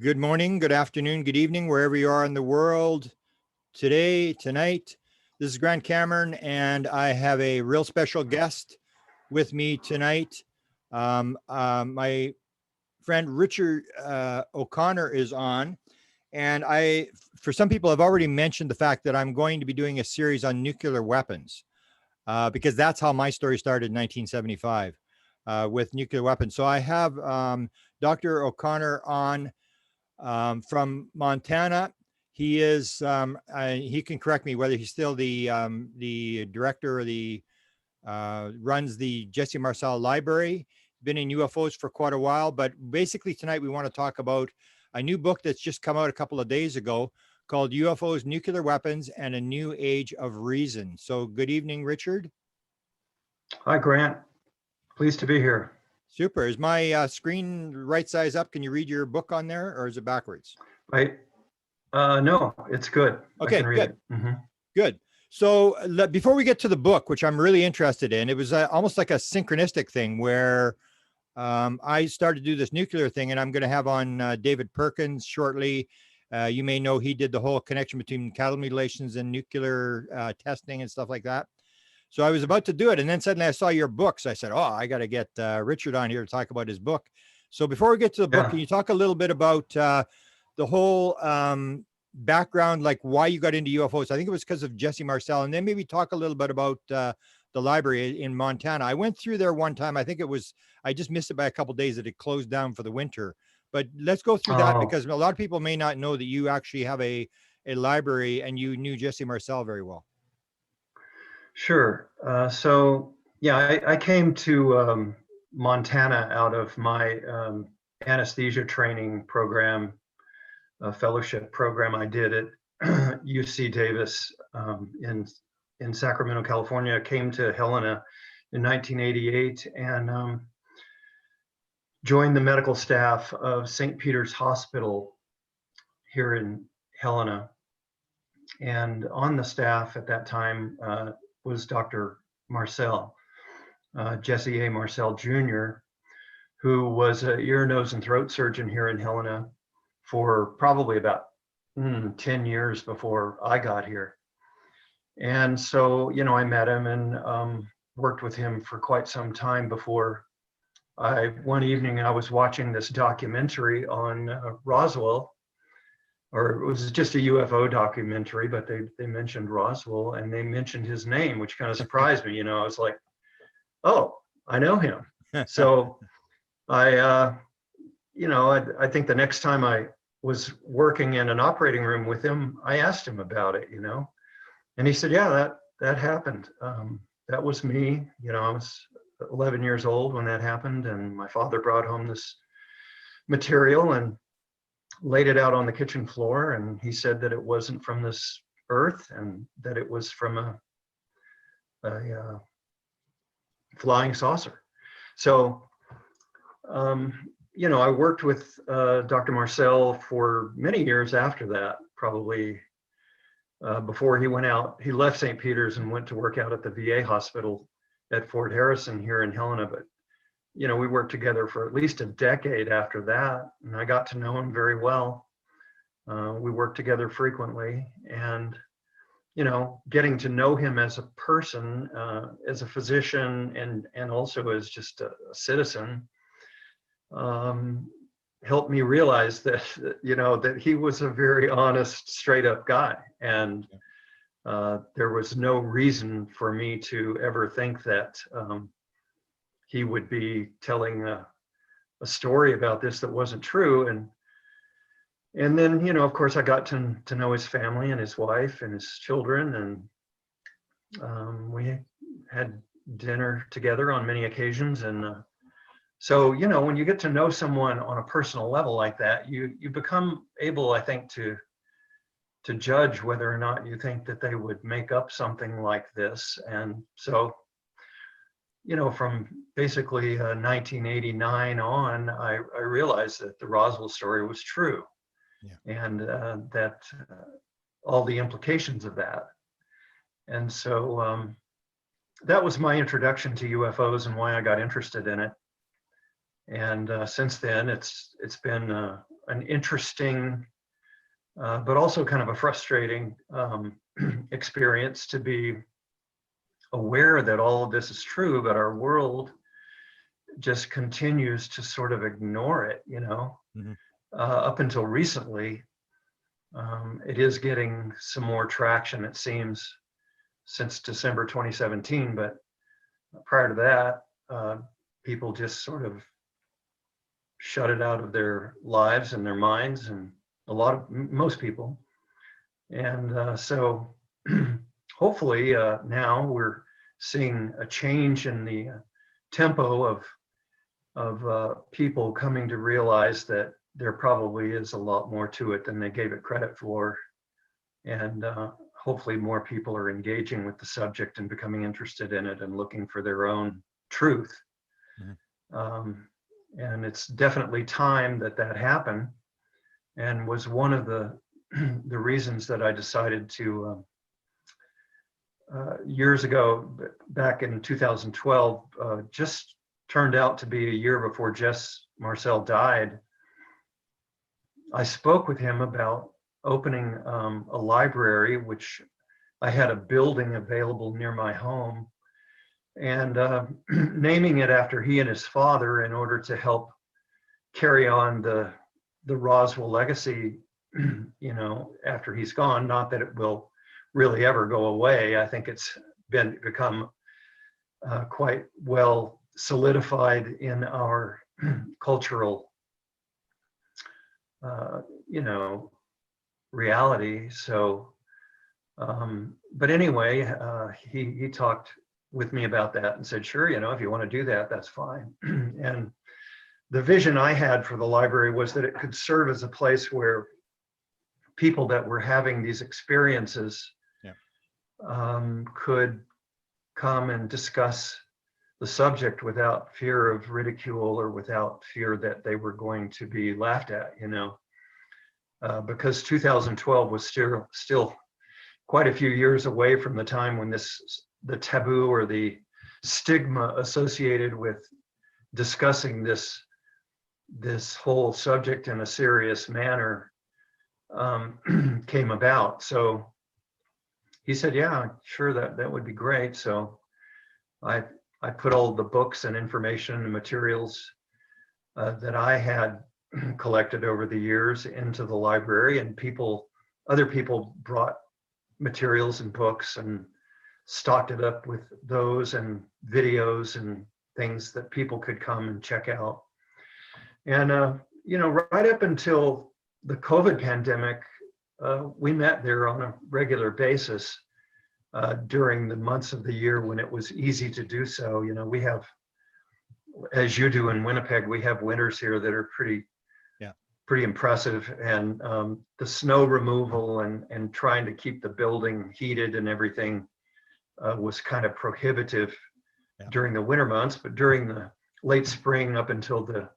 Good morning, good afternoon, good evening, wherever you are in the world today, tonight. This is Grant Cameron, and I have a real special guest with me tonight. My friend Richard O'Connor is on, and for some people, I've already mentioned the fact that I'm going to be doing a series on nuclear weapons, because that's how my story started in 1975 with nuclear weapons. So I have Dr. O'Connor on from Montana. He is, he can correct me whether he's still the director or runs the Jesse Marcel Library. Been in UFOs for quite a while, but basically tonight we want to talk about a new book that's just come out a couple of days ago called UFOs, Nuclear Weapons, and a New Age of Reason. So good evening, Richard. Hi, Grant. Pleased to be here. Super. Is my screen right size up? Can you read your book on there, or is it backwards? Right. No, it's good. Okay, I can read good. It. Mm-hmm. Good. So before we get to the book, which I'm really interested in, it was almost like a synchronistic thing where I started to do this nuclear thing, and I'm going to have on David Perkins shortly. You may know he did the whole connection between cattle mutilations and nuclear testing and stuff like that. So I was about to do it, and then suddenly I saw your book. So I said, oh, I got to get Richard on here to talk about his book. So before we get to the book, can you talk a little bit about the whole background, like why you got into UFOs? I think it was because of Jesse Marcel, and then maybe talk a little bit about the library in Montana. I went through there one time. I think I just missed it by a couple of days that it closed down for the winter. But let's go through that, because a lot of people may not know that you actually have a library and you knew Jesse Marcel very well. Sure. So yeah, I came to Montana out of my anesthesia training program, fellowship program I did at UC Davis in Sacramento, California. I came to Helena in 1988 and joined the medical staff of St. Peter's Hospital here in Helena. And on the staff at that time was Dr. Marcel, Jesse A. Marcel Jr., who was an ear, nose, and throat surgeon here in Helena for probably about 10 years before I got here. And so, I met him and worked with him for quite some time before one evening I was watching this documentary on Roswell, or it was just a UFO documentary, but they mentioned Roswell and they mentioned his name, which kind of surprised me. I was like, oh, I know him. So I think the next time I was working in an operating room with him, I asked him about it, and he said, yeah, that happened. That was me. I was 11 years old when that happened, and my father brought home this material and laid it out on the kitchen floor, and he said that it wasn't from this earth and that it was from a flying saucer. So I worked with Dr. Marcel for many years after that, probably before he went out. He left St. Peter's and went to work out at the VA hospital at Fort Harrison here in Helena, but we worked together for at least a decade after that, and I got to know him very well. We worked together frequently, and getting to know him as a person, as a physician, and also as just a citizen, helped me realize that that he was a very honest, straight up guy, and there was no reason for me to ever think that he would be telling a story about this that wasn't true. And then, of course, I got to know his family and his wife and his children, and we had dinner together on many occasions. And so, when you get to know someone on a personal level like that, you become able, I think, to judge whether or not you think that they would make up something like this. And so, from basically 1989 on, I realized that the Roswell story was true. Yeah. And that all the implications of that. And so that was my introduction to UFOs and why I got interested in it. And since then, it's been an interesting, but also kind of a frustrating experience to be aware that all of this is true, but our world just continues to sort of ignore it, you know. Mhm. Up until recently, it is getting some more traction, it seems, since December 2017. But prior to that, people just sort of shut it out of their lives and their minds, and most people. And so hopefully now we're seeing a change in the tempo of people coming to realize that there probably is a lot more to it than they gave it credit for. And hopefully more people are engaging with the subject and becoming interested in it and looking for their own truth. Mhm. And it's definitely time that happened, and was one of the the reasons that I decided to years ago, back in 2012, just turned out to be a year before Jess Marcel died. I spoke with him about opening a library, which I had a building available near my home, and naming it after he and his father in order to help carry on the Roswell legacy, you know, after he's gone. Not that it will really ever go away. I think it's become quite well solidified in our cultural, you know, reality. So, but anyway, he talked with me about that and said, sure, you know, if you want to do that, that's fine. And the vision I had for the library was that it could serve as a place where people that were having these experiences could come and discuss the subject without fear of ridicule or without fear that they were going to be laughed at, you know, because 2012 was still quite a few years away from the time when the taboo or the stigma associated with discussing this whole subject in a serious manner came about. So he said, yeah, sure, that would be great. So I put all the books and information and materials that I had collected over the years into the library, and other people brought materials and books and stocked it up with those and videos and things that people could come and check out. And you know, right up until the COVID pandemic, we met there on a regular basis during the months of the year when it was easy to do so. You know, we have, as you do in Winnipeg, we have winters here that are pretty impressive, and the snow removal and trying to keep the building heated and everything was kind of prohibitive during the winter months. But during the late spring up until the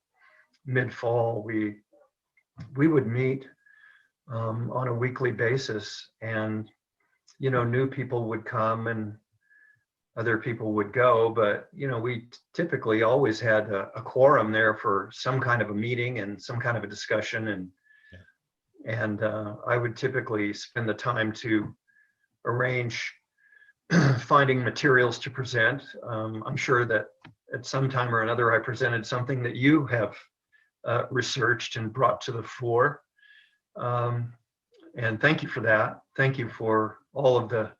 mid-fall, we would meet on a weekly basis, and you know, new people would come and other people would go, but you know, we typically always had a quorum there for some kind of a meeting and some kind of a discussion. And I would typically spend the time to arrange finding materials to present. I'm sure that at some time or another I presented something that you have researched and brought to the fore. And thank you for that. Thank you for all of the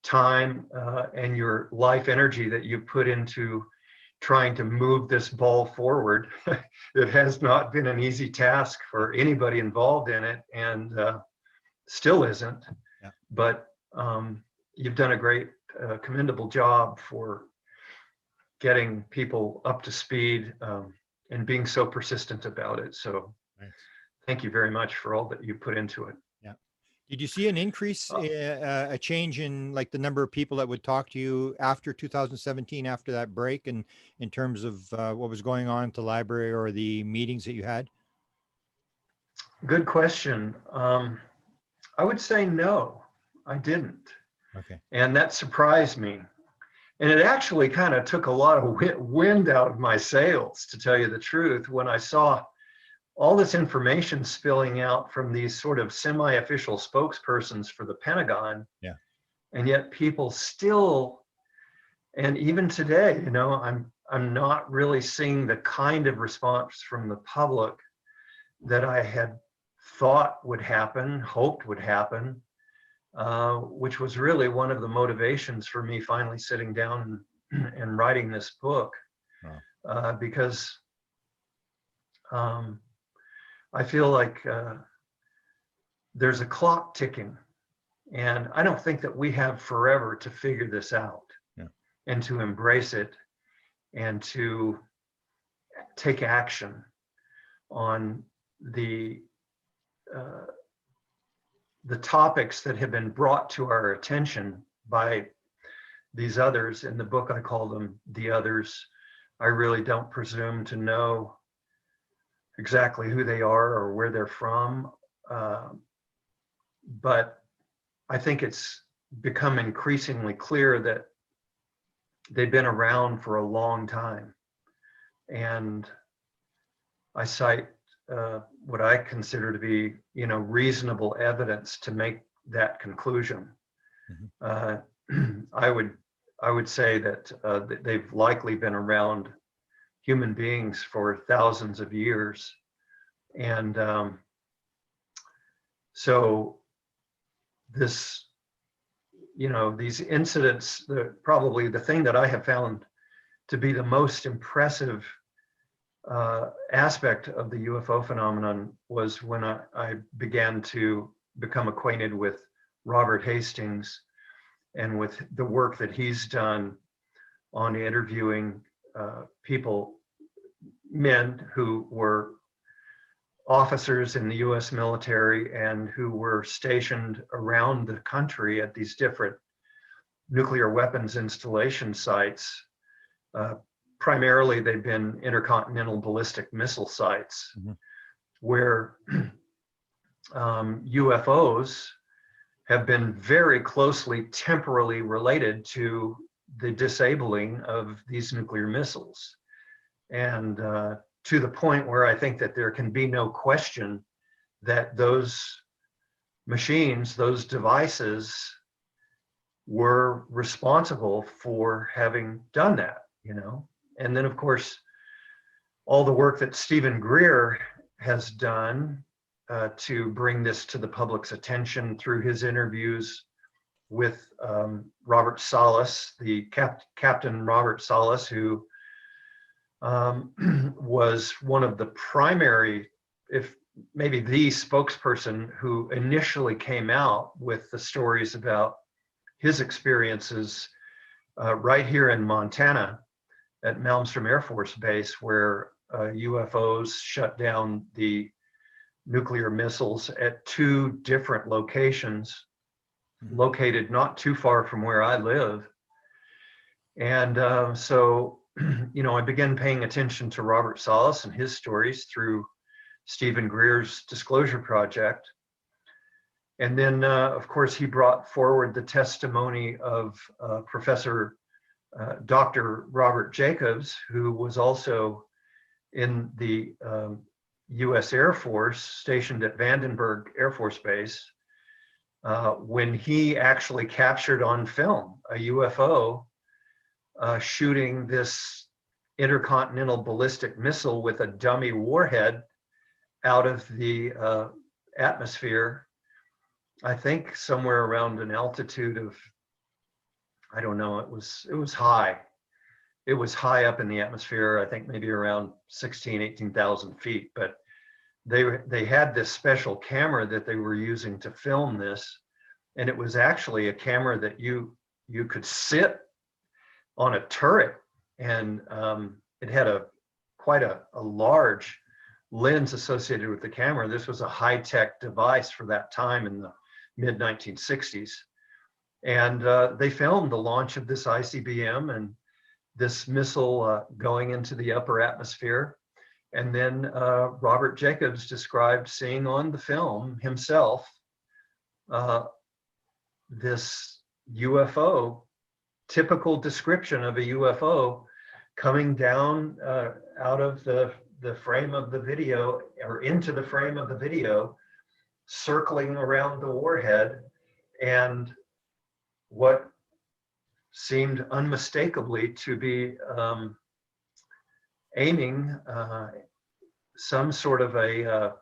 time and your life energy that you put into trying to move this ball forward. It has not been an easy task for anybody involved in it, and still isn't. Yeah. But you've done a great, commendable job for getting people up to speed and being so persistent about it. So thank you very much for all that you put into it. Did you see an increase, a change in like the number of people that would talk to you after 2017, after that break, and in terms of what was going on at the library or the meetings that you had? Good question. I would say no, I didn't. Okay. And that surprised me And it actually kind of took a lot of wind out of my sails, to tell you the truth, when I saw all this information spilling out from these sort of semi-official spokespersons for the Pentagon. Yeah. And yet people still, and even today, I'm not really seeing the kind of response from the public that I had thought would happen, hoped would happen, which was really one of the motivations for me finally sitting down and writing this book. Wow. Because I feel like there's a clock ticking, and I don't think that we have forever to figure this out. Yeah. And to embrace it and to take action on the topics that have been brought to our attention by these others. In the book, I call them the others. I really don't presume to know exactly who they are or where they're from. But I think it's become increasingly clear that they've been around for a long time. And I cite what I consider to be, reasonable evidence to make that conclusion. Mm-hmm. I would say that they've likely been around human beings for thousands of years. And so this, these incidents, probably the thing that I have found to be the most impressive aspect of the UFO phenomenon was when I began to become acquainted with Robert Hastings and with the work that he's done on interviewing men who were officers in the US military and who were stationed around the country at these different nuclear weapons installation sites. Primarily, they've been intercontinental ballistic missile sites, mm-hmm. where UFOs have been very closely temporally related to the disabling of these nuclear missiles. And to the point where I think that there can be no question that those machines, those devices, were responsible for having done that, And then, of course, all the work that Stephen Greer has done to bring this to the public's attention through his interviews with Robert Salas, the Captain Robert Salas, who was one of the primary, if maybe the spokesperson who initially came out with the stories about his experiences right here in Montana at Malmstrom Air Force Base, where UFOs shut down the nuclear missiles at 2 different locations, located not too far from where I live. And so, I began paying attention to Robert Salas and his stories through Stephen Greer's Disclosure Project. And then, of course, he brought forward the testimony of Professor Dr. Robert Jacobs, who was also in the US Air Force, stationed at Vandenberg Air Force Base, when he actually captured on film a UFO shooting this intercontinental ballistic missile with a dummy warhead out of the atmosphere, I think somewhere around an altitude of, I don't know, it was high. It was high up in the atmosphere, I think maybe around 18,000 feet, but they had this special camera that they were using to film this. And it was actually a camera that you could sit on a turret, and it had quite a large lens associated with the camera. This was a high-tech device for that time in the mid-1960s. And they filmed the launch of this ICBM and this missile going into the upper atmosphere. And then Robert Jacobs described seeing on the film himself this UFO typical description of a UFO coming down out of the frame of the video, or into the frame of the video, circling around the warhead, and what seemed unmistakably to be aiming some sort of a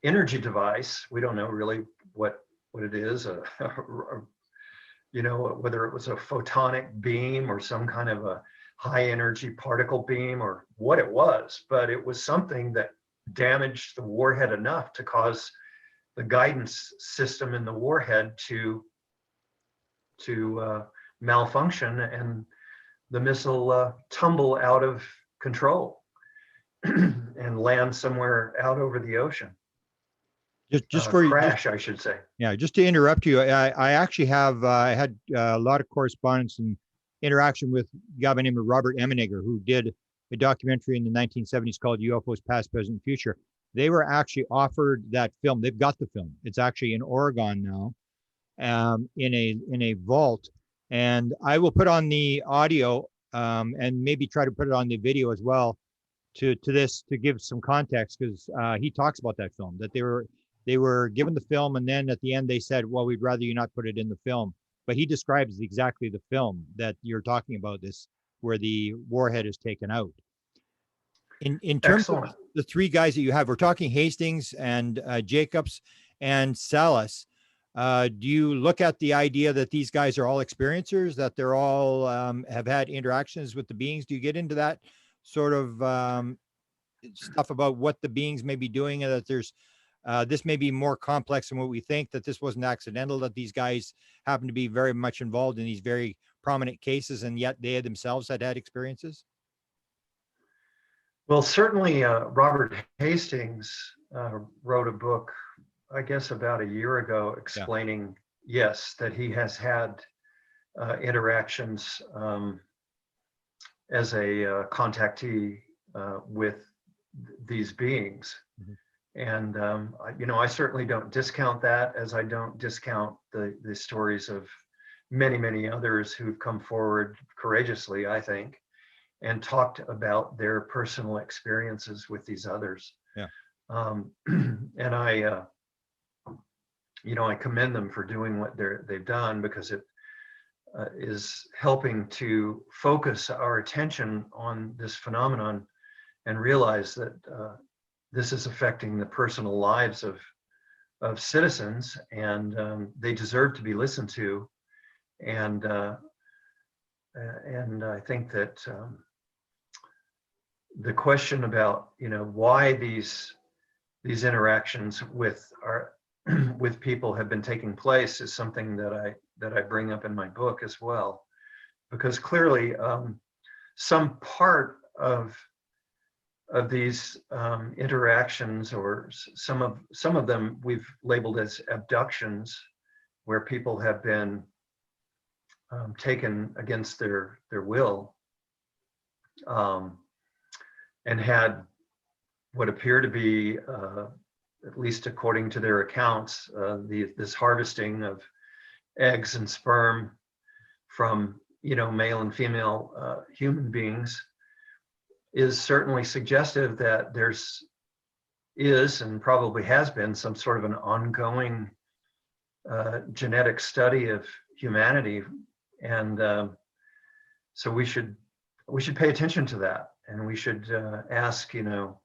energy device. We don't know really what it is, you know, whether it was a photonic beam or some kind of a high energy particle beam or what it was, but it was something that damaged the warhead enough to cause the guidance system in the warhead to malfunction, and the missile tumble out of control and land somewhere out over the ocean. Just for crash, I should say. Yeah, just to interrupt you, I actually have I had a lot of correspondence and interaction with a guy by the name of Robert Emenegger, who did a documentary in the 1970s called UFOs Past, Present, Future. They were actually offered that film. They've got the film. It's actually in Oregon now, in a vault. And I will put on the audio and maybe try to put it on the video as well to this, to give some context, because he talks about that film, that they were given the film, and then at the end they said, well, we'd rather you not put it in the film. But he describes exactly the film that you're talking about, this where the warhead is taken out. In terms Excellent. of the three guys that you have, we're talking Hastings and Jacobs and Salas. Do you look at the idea that these guys are all experiencers, that they're all have had interactions with the beings? Do you get into that sort of stuff about what the beings may be doing, and that there's this may be more complex than what we think, that this wasn't accidental, that these guys happen to be very much involved in these very prominent cases, and yet they themselves had experiences? Well, certainly Robert Hastings wrote a book, I guess about a year ago, explaining, yes, that he has had interactions as a contactee with these beings. Mm-hmm. And, you know, I certainly don't discount that, as I don't discount the stories of many, many others who've come forward courageously, I think, and talked about their personal experiences with these others. Yeah. And I, you know, I commend them for doing what they've done, because it is helping to focus our attention on this phenomenon and realize that this is affecting the personal lives of citizens, and they deserve to be listened to. And I think that the question about, you know, why these interactions with with people have been taking place is something that I bring up in my book as well, because clearly some part of these interactions, or some of them we've labeled as abductions, where people have been taken against their will, and had what appear to be, at least according to their accounts, this harvesting of eggs and sperm from, you know, male and female human beings, is certainly suggestive that is and probably has been some sort of an ongoing genetic study of humanity. And so we should pay attention to that, and we should ask, you know,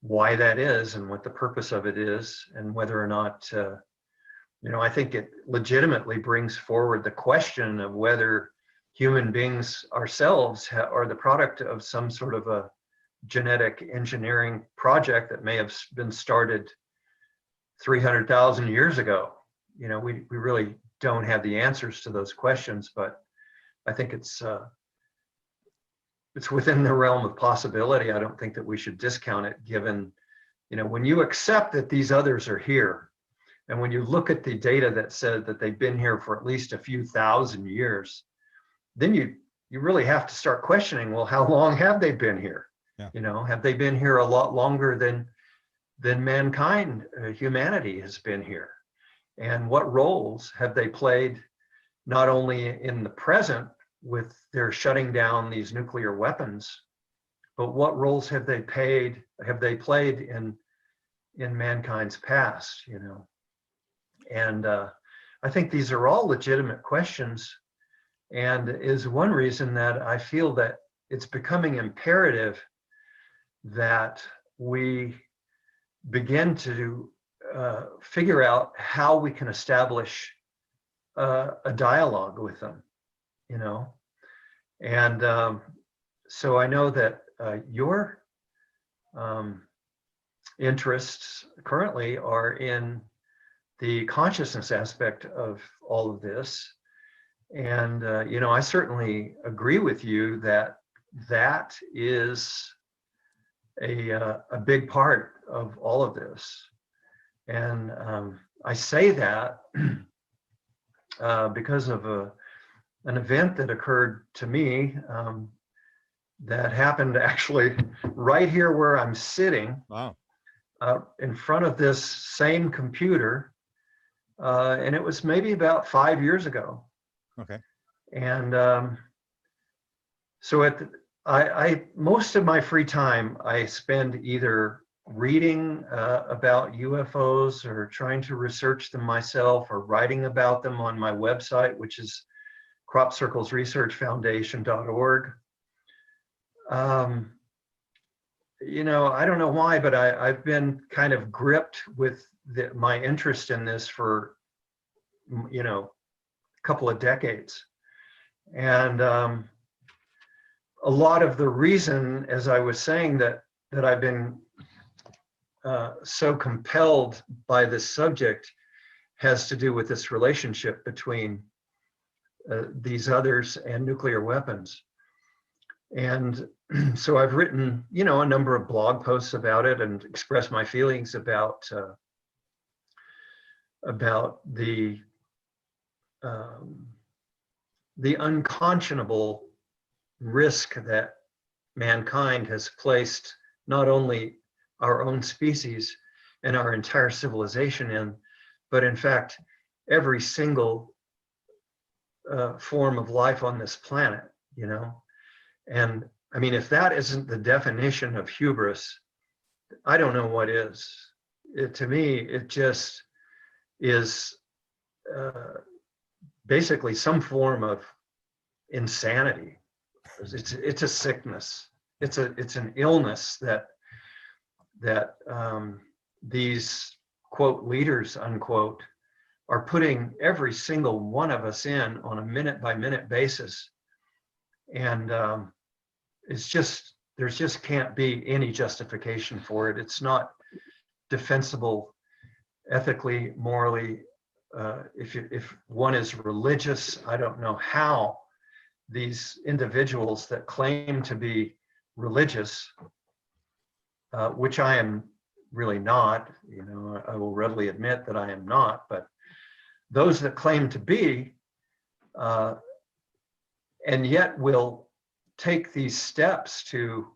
why that is and what the purpose of it is, and whether or not, you know, I think it legitimately brings forward the question of whether human beings ourselves are the product of some sort of a genetic engineering project that may have been started 300,000 years ago. You know, we really don't have the answers to those questions, but I think it's within the realm of possibility. I don't think that we should discount it, given, you know, when you accept that these others are here, and when you look at the data that said that they've been here for at least a few thousand years, then you really have to start questioning, well, how long have they been here? Yeah. You know, have they been here a lot longer than mankind, humanity has been here? And what roles have they played, not only in the present with their shutting down these nuclear weapons, but what roles have they played in mankind's past, you know? And I think these are all legitimate questions, and is one reason that I feel that it's becoming imperative that we begin to figure out how we can establish a dialogue with them, you know? And so I know that your interests currently are in the consciousness aspect of all of this. And, you know, I certainly agree with you that that is a big part of all of this. And I say that because of an event that occurred to me that happened actually right here where I'm sitting. Wow. In front of this same computer. And it was maybe about 5 years ago. Okay. And so I most of my free time I spend either reading about UFOs or trying to research them myself, or writing about them on my website, which is cropcirclesresearchfoundation.org. You know, I don't know why, but I've been kind of gripped with my interest in this for, you know, a couple of decades. And a lot of the reason, as I was saying, that I've been so compelled by this subject has to do with this relationship between these others and nuclear weapons. And so I've written, you know, a number of blog posts about it and expressed my feelings about the unconscionable risk that mankind has placed not only our own species and our entire civilization in, but in fact, every single form of life on this planet, you know? And I mean, if that isn't the definition of hubris, I don't know what is. To me, it just is basically some form of insanity. It's a sickness. It's an illness that these quote leaders unquote are putting every single one of us in on a minute by minute basis. And there just can't be any justification for it. It's not defensible ethically, morally. If one is religious, I don't know how these individuals that claim to be religious, which I am really not, you know, I will readily admit that I am not, but those that claim to be, and yet will take these steps to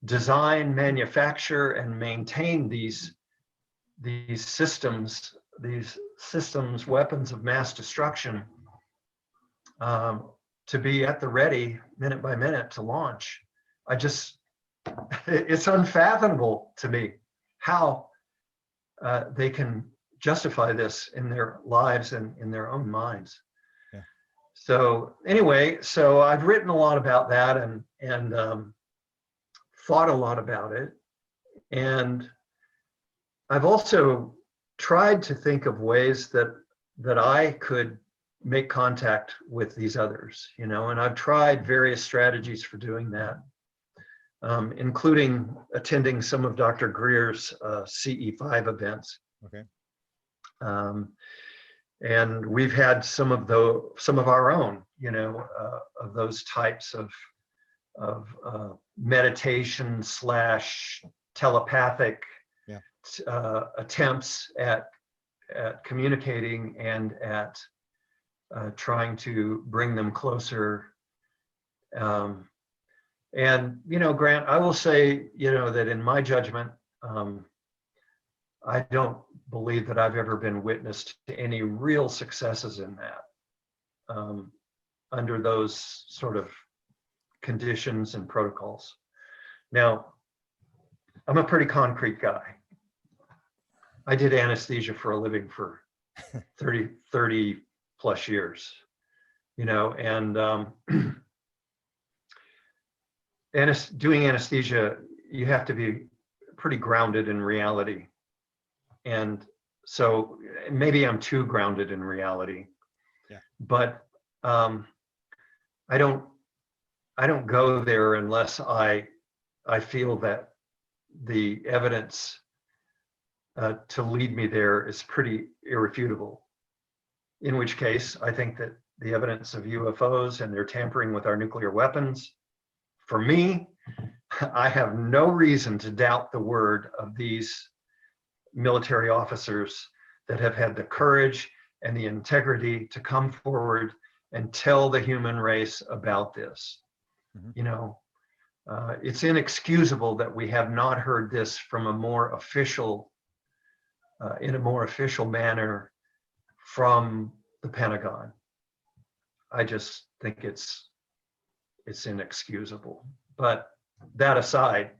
design, manufacture, and maintain these systems, weapons of mass destruction, to be at the ready minute by minute to launch. It's unfathomable to me how they can justify this in their lives and in their own minds. Yeah. So anyway, so I've written a lot about that and thought a lot about it. And I've also tried to think of ways that I could make contact with these others, you know, and I've tried various strategies for doing that, including attending some of Dr. Greer's CE5 events. Okay. And we've had some of our own, you know, of those types of meditation / telepathic attempts at communicating and at trying to bring them closer. And, you know, Grant, I will say, you know, that in my judgment, I don't believe that I've ever been witness to any real successes in that. under those sort of conditions and protocols. Now, I'm a pretty concrete guy. I did anesthesia for a living for 30 plus years, you know, and doing anesthesia, you have to be pretty grounded in reality. And so maybe I'm too grounded in reality, but I don't go there unless I feel that the evidence to lead me there is pretty irrefutable. In which case, I think that the evidence of UFOs and their tampering with our nuclear weapons, for me, I have no reason to doubt the word of these military officers that have had the courage and the integrity to come forward and tell the human race about this. You know, it's inexcusable that we have not heard this from a more official, in a more official manner from the Pentagon. I just think it's inexcusable. But that aside,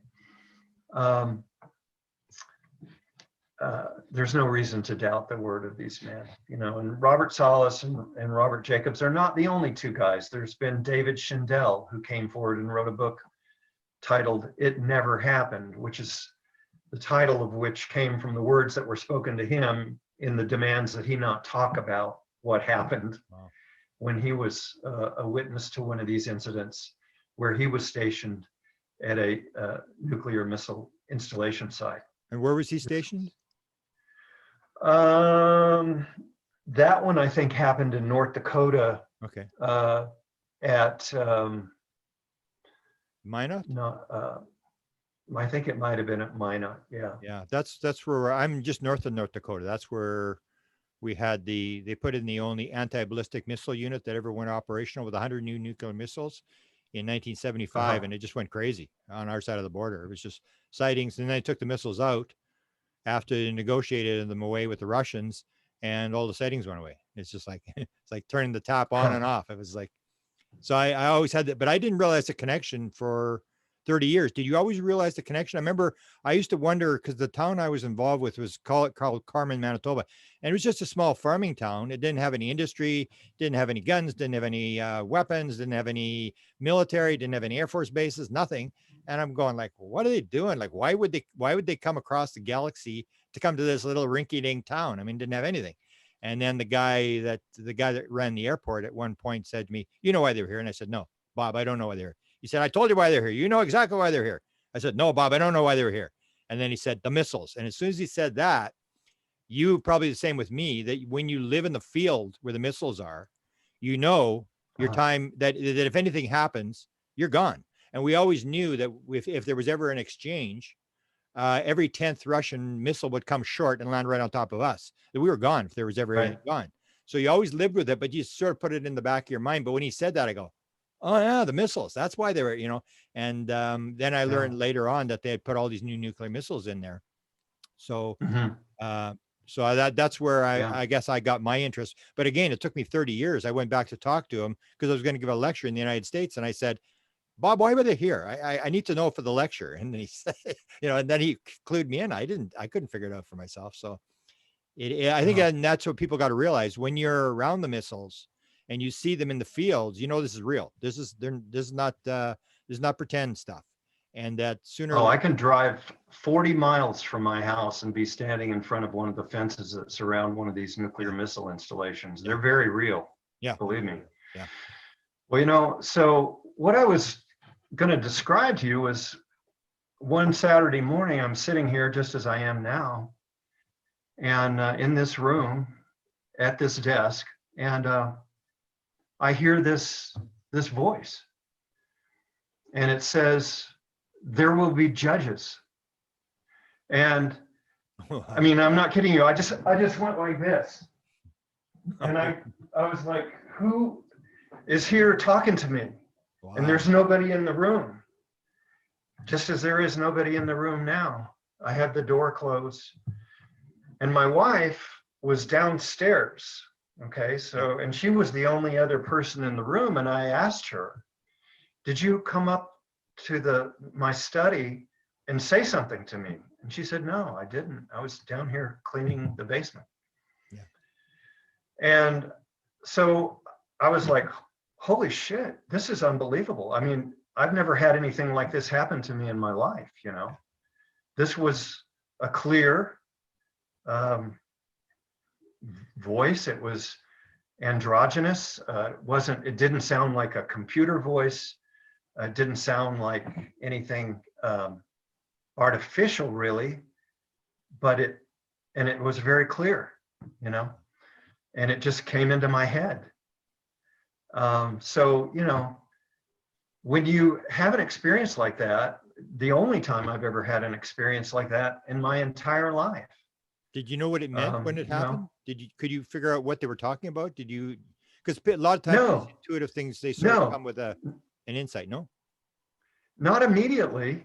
there's no reason to doubt the word of these men, you know, and Robert Salas and Robert Jacobs are not the only two guys. There's been David Schindel, who came forward and wrote a book titled "It Never Happened," which is the title of which came from the words that were spoken to him in the demands that he not talk about what happened when he was a witness to one of these incidents where he was stationed at a nuclear missile installation site. And where was he stationed? That one I think happened in North Dakota. Okay. At Minot? No, I think it might have been at Minot. Yeah. Yeah, that's where I'm just north of North Dakota. That's where we had they put in the only anti-ballistic missile unit that ever went operational with 100 new nuclear missiles in 1975, and it just went crazy on our side of the border. It was just sightings, and then they took the missiles out after they negotiated them away with the Russians, and all the sightings went away. It's just like it's like turning the tap on and off. It was like, so I always had that, but I didn't realize the connection for 30 years. Did you always realize the connection? I remember I used to wonder, because the town I was involved with was called Carmen, Manitoba, and it was just a small farming town. It didn't have any industry, didn't have any guns, didn't have any weapons, didn't have any military, didn't have any Air Force bases, nothing. And I'm going like, what are they doing? Like, why would they come across the galaxy to come to this little rinky-dink town? I mean, didn't have anything. And then the guy that ran the airport at one point said to me, "You know why they're here?" And I said, "No, Bob, I don't know why they're here." He said, "I told you why they're here. You know exactly why they're here." I said, "No, Bob, I don't know why they're here." And then he said, "The missiles." And as soon as he said that, you probably the same with me, that when you live in the field where the missiles are, you know your time, that if anything happens, you're gone. And we always knew that if there was ever an exchange, every 10th Russian missile would come short and land right on top of us, that we were gone if there was ever anything gone. So you always lived with it, but you sort of put it in the back of your mind. But when he said that, I go, "Oh yeah, the missiles. That's why they were, you know." And then I learned later on that they had put all these new nuclear missiles in there. So, so that's where I guess I got my interest. But again, it took me 30 years. I went back to talk to him because I was going to give a lecture in the United States, and I said, "Bob, why were they here? I need to know for the lecture." And then he said, you know, and then he clued me in. I couldn't figure it out for myself. So I think and that's what people got to realize when you're around the missiles and you see them in the fields, you know, this is real. This is not pretend stuff. And that sooner. I can drive 40 miles from my house and be standing in front of one of the fences that surround one of these nuclear missile installations. They're very real. Yeah. Believe me. Yeah. Well, you know, so what I was going to describe to you was one Saturday morning, I'm sitting here just as I am now, and in this room at this desk, and I hear this voice, and it says, "There will be judges." And I mean, I'm not kidding you. I just went like this, and I was like, "Who is here talking to me?" Wow. And there's nobody in the room, just as there is nobody in the room now. I had the door closed, and my wife was downstairs Okay, so, and she was the only other person in the room, and I asked her, did you come up to my study and say something to me? And she said, no, I didn't. I was down here cleaning the basement. Yeah. And so I was like, holy shit, this is unbelievable. I mean, I've never had anything like this happen to me in my life, you know. This was a clear voice. It was androgynous. It didn't sound like a computer voice. It didn't sound like anything artificial, really, but it was very clear, you know, and it just came into my head. So, you know, when you have an experience like that, the only time I've ever had an experience like that in my entire life. Did you know what it meant when it you know, happened? Could you figure out what they were talking about? Because a lot of times No, these intuitive things, they sort of no, come with an insight, no? not immediately,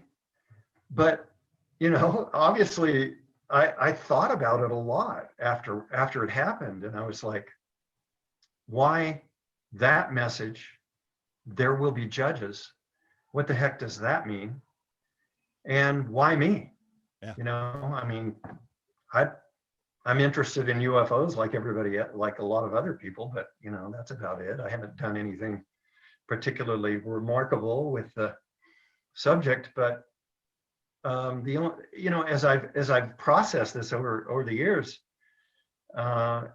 but, you know, obviously I thought about it a lot after it happened. And I was like, why that message? There will be judges. What the heck does that mean? And why me? Yeah. You know, I mean, I'm interested in UFOs like everybody, like a lot of other people, but, you know, that's about it. I haven't done anything particularly remarkable with the subject, but you know, as I've processed this over the years, I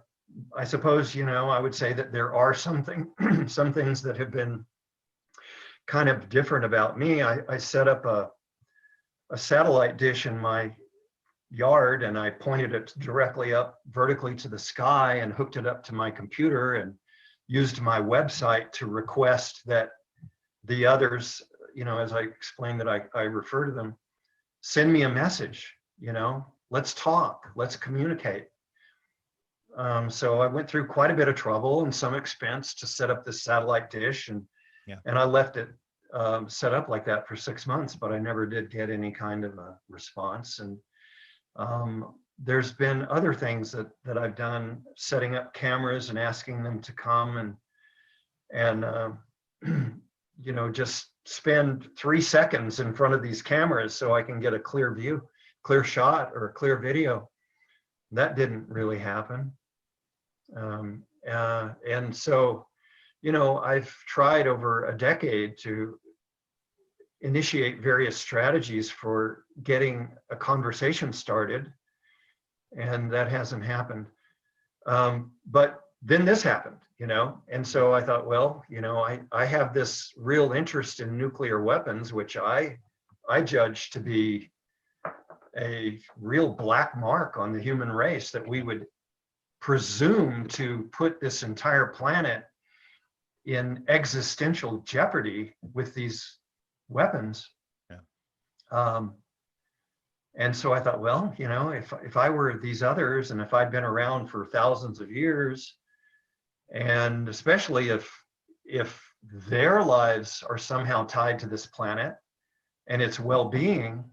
suppose, you know, I would say that there are some things that have been kind of different about me. I set up a satellite dish in my yard, and I pointed it directly up vertically to the sky and hooked it up to my computer and used my website to request that the others, you know, as I explained that I refer to them, send me a message, you know, let's talk, let's communicate. So I went through quite a bit of trouble and some expense to set up this satellite dish, and I left it set up like that for 6 months, but I never did get any kind of a response. And there's been other things that I've done, setting up cameras and asking them to come and you know, just spend 3 seconds in front of these cameras so I can get a clear view, clear shot, or a clear video. That didn't really happen. And so, you know, I've tried over a decade to initiate various strategies for getting a conversation started, and that hasn't happened. But then this happened, you know, and so I thought, well, you know, I have this real interest in nuclear weapons, which I judge to be a real black mark on the human race, that we would presume to put this entire planet in existential jeopardy with these weapons. Yeah. And so I thought, well, you know, if I were these others, and if I'd been around for thousands of years, and especially if their lives are somehow tied to this planet and its well-being,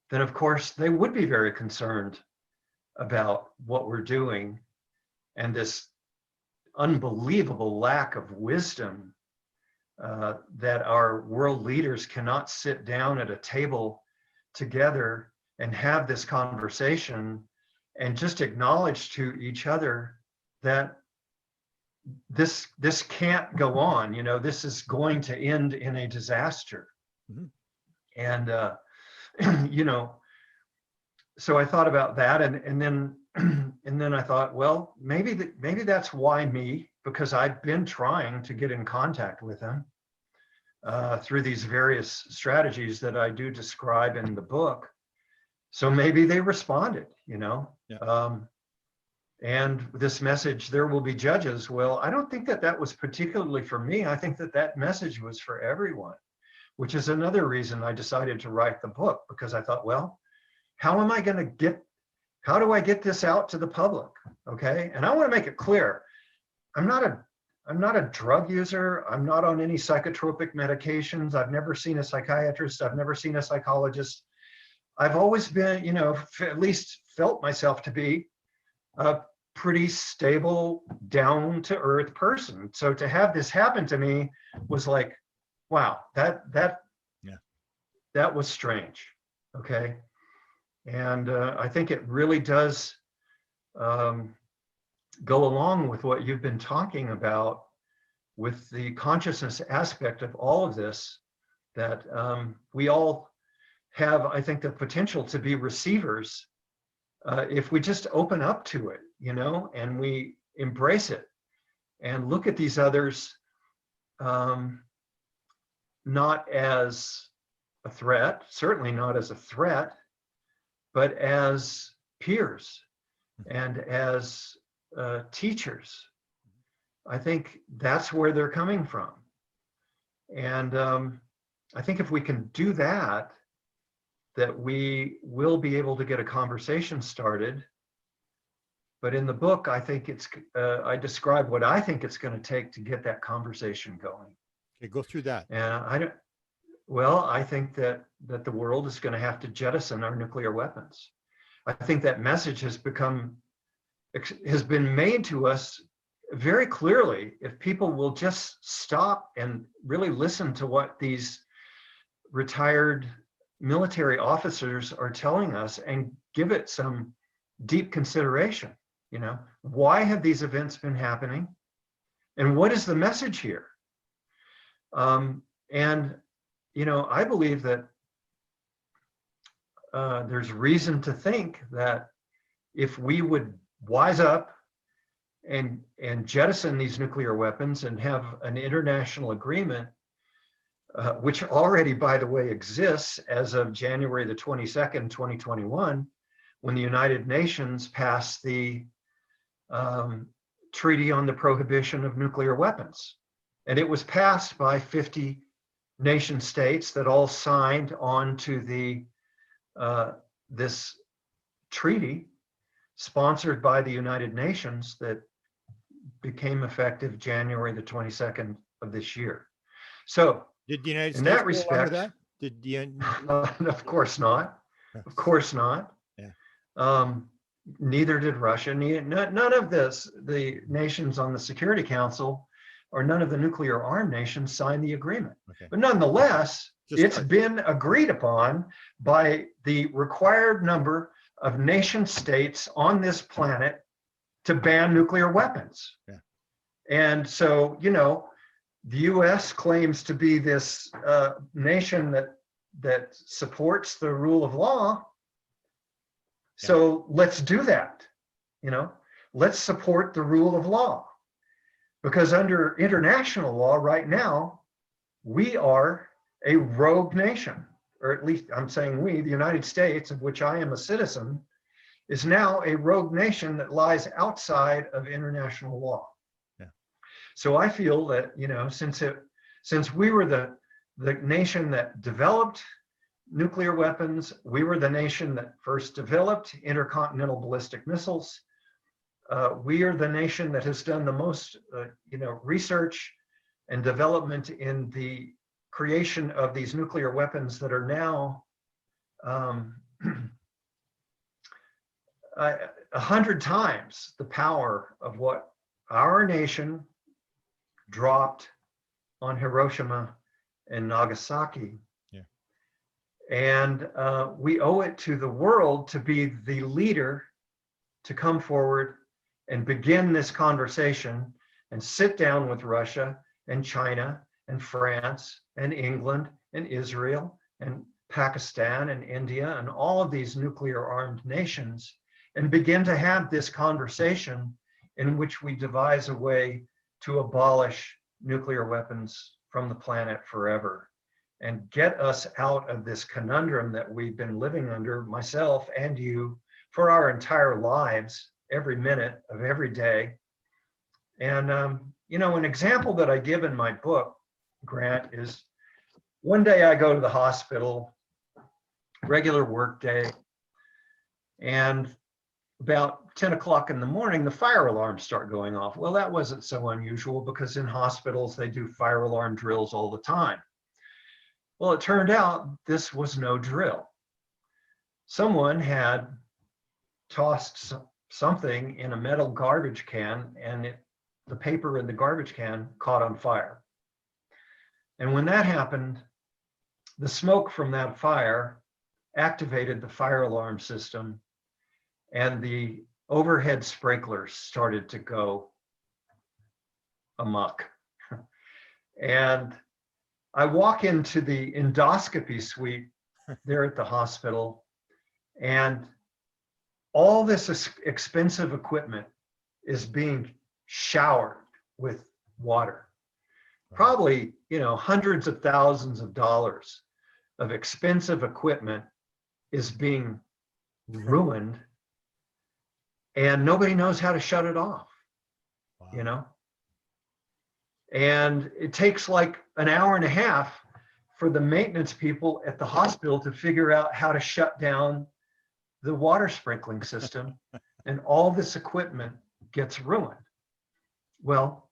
then of course they would be very concerned about what we're doing and this unbelievable lack of wisdom, that our world leaders cannot sit down at a table together and have this conversation and just acknowledge to each other that this can't go on. You know, this is going to end in a disaster. Mm-hmm. And you know, so I thought about that, and then I thought, well, maybe that's why me, because I've been trying to get in contact with them through these various strategies that I do describe in the book. So maybe they responded, you know. Yeah. And this message, there will be judges. Well, I don't think that was particularly for me. I think that message was for everyone, which is another reason I decided to write the book, because I thought, well, how do I get this out to the public? Okay. And I want to make it clear, I'm not a drug user. I'm not on any psychotropic medications. I've never seen a psychiatrist. I've never seen a psychologist. I've always been, you know, at least felt myself to be a pretty stable, down to earth person. So to have this happen to me was like, wow, that was strange. Okay. And I think it really does go along with what you've been talking about with the consciousness aspect of all of this, that we all have, I think, the potential to be receivers if we just open up to it, you know, and we embrace it and look at these others not as a threat, certainly not as a threat, but as peers and as teachers. I think that's where they're coming from. And I think if we can do that, that we will be able to get a conversation started. But in the book, I think I describe what I think it's going to take to get that conversation going. Okay, go through that. And I think that the world is going to have to jettison our nuclear weapons. I think that message has been made to us very clearly. If people will just stop and really listen to what these retired military officers are telling us and give it some deep consideration, you know, why have these events been happening? And what is the message here? And, you know, I believe that there's reason to think that if we would wise up and jettison these nuclear weapons and have an international agreement, which already, by the way, exists as of January the 22nd, 2021, when the United Nations passed the Treaty on the Prohibition of Nuclear Weapons. And it was passed by 50 nation states that all signed on to this treaty sponsored by the United Nations that became effective January the 22nd of this year. So did the United in States that respect, that? Did the of course not. Of course not. Yeah. Neither did Russia. None of the nations on the Security Council or none of the nuclear armed nations signed the agreement. Okay. But nonetheless, it's been agreed upon by the required number of nation states on this planet to ban nuclear weapons. Yeah. And so, you know, the US claims to be this nation that supports the rule of law. So let's do that, you know, let's support the rule of law. Because under international law right now, we are a rogue nation, or at least I'm saying we, the United States, of which I am a citizen, is now a rogue nation that lies outside of international law. Yeah. So I feel that, you know, since we were the nation that developed nuclear weapons, we were the nation that first developed intercontinental ballistic missiles. We are the nation that has done the most, you know, research and development in the creation of these nuclear weapons that are now 100 times the power of what our nation dropped on Hiroshima and Nagasaki. Yeah. And we owe it to the world to be the leader to come forward and begin this conversation and sit down with Russia and China and France and England and Israel and Pakistan and India and all of these nuclear armed nations and begin to have this conversation in which we devise a way to abolish nuclear weapons from the planet forever and get us out of this conundrum that we've been living under, myself and you, for our entire lives, every minute of every day. And, you know, an example that I give in my book, Grant, is one day I go to the hospital, regular work day, and about 10 o'clock in the morning, the fire alarms start going off. Well, that wasn't so unusual because in hospitals, they do fire alarm drills all the time. Well, it turned out this was no drill. Someone had tossed something in a metal garbage can, and the paper in the garbage can caught on fire. And when that happened, the smoke from that fire activated the fire alarm system, and the overhead sprinklers started to go amok. And I walk into the endoscopy suite there at the hospital, and all this expensive equipment is being showered with water. Probably, hundreds of thousands of dollars of expensive equipment is being ruined, and nobody knows how to shut it off. Wow. And it takes like an hour and a half for the maintenance people at the hospital to figure out how to shut down the water sprinkling system, and all this equipment gets ruined. Well,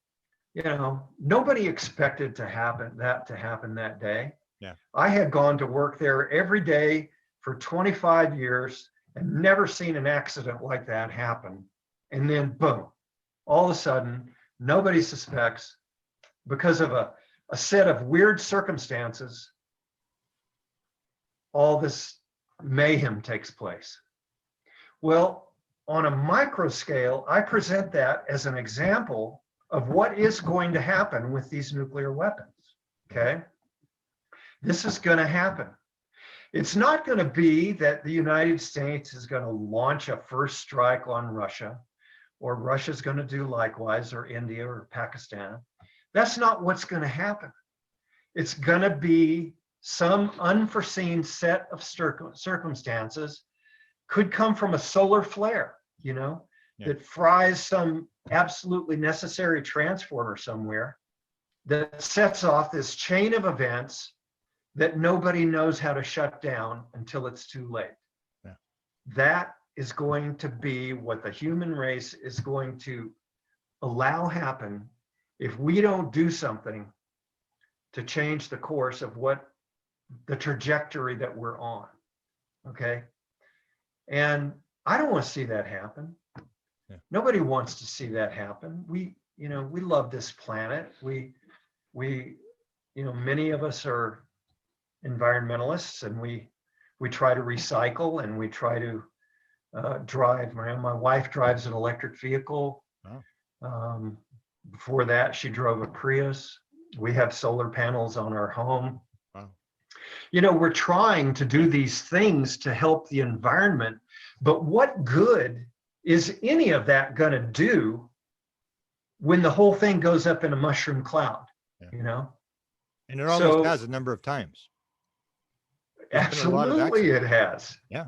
nobody expected that to happen that day. Yeah. I had gone to work there every day for 25 years and never seen an accident like that happen. And then boom, all of a sudden, nobody suspects, because of a set of weird circumstances, all this mayhem takes place. Well, on a micro scale, I present that as an example of what is going to happen with these nuclear weapons. Okay? This is going to happen. It's not going to be that the United States is going to launch a first strike on Russia, or Russia's going to do likewise, or India or Pakistan. That's not what's going to happen. It's going to be some unforeseen set of circumstances. Could come from a solar flare, that fries some absolutely necessary transformer somewhere, that sets off this chain of events that nobody knows how to shut down until it's too late. Yeah. That is going to be what the human race is going to allow happen if we don't do something to change the course of what the trajectory that we're on. Okay? And I don't want to see that happen. Yeah. Nobody wants to see that happen. We love this planet. We many of us are environmentalists, and we try to recycle, and we try to drive. My wife drives an electric vehicle. Oh. Before that, she drove a Prius. We have solar panels on our home. Wow. We're trying to do these things to help the environment, but what good is any of that going to do when the whole thing goes up in a mushroom cloud? Yeah. And it almost has a number of times. Absolutely, it has. Yeah.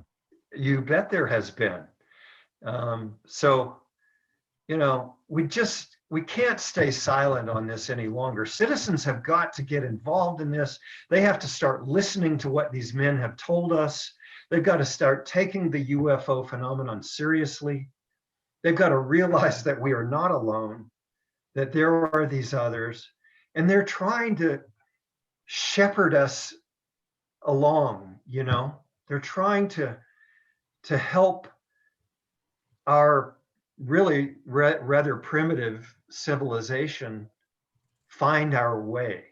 You bet there has been. We can't stay silent on this any longer. Citizens have got to get involved in this. They have to start listening to what these men have told us. They've got to start taking the UFO phenomenon seriously. They've got to realize that we are not alone, that there are these others, and they're trying to shepherd us along. They're trying to help our really rather primitive civilization find our way.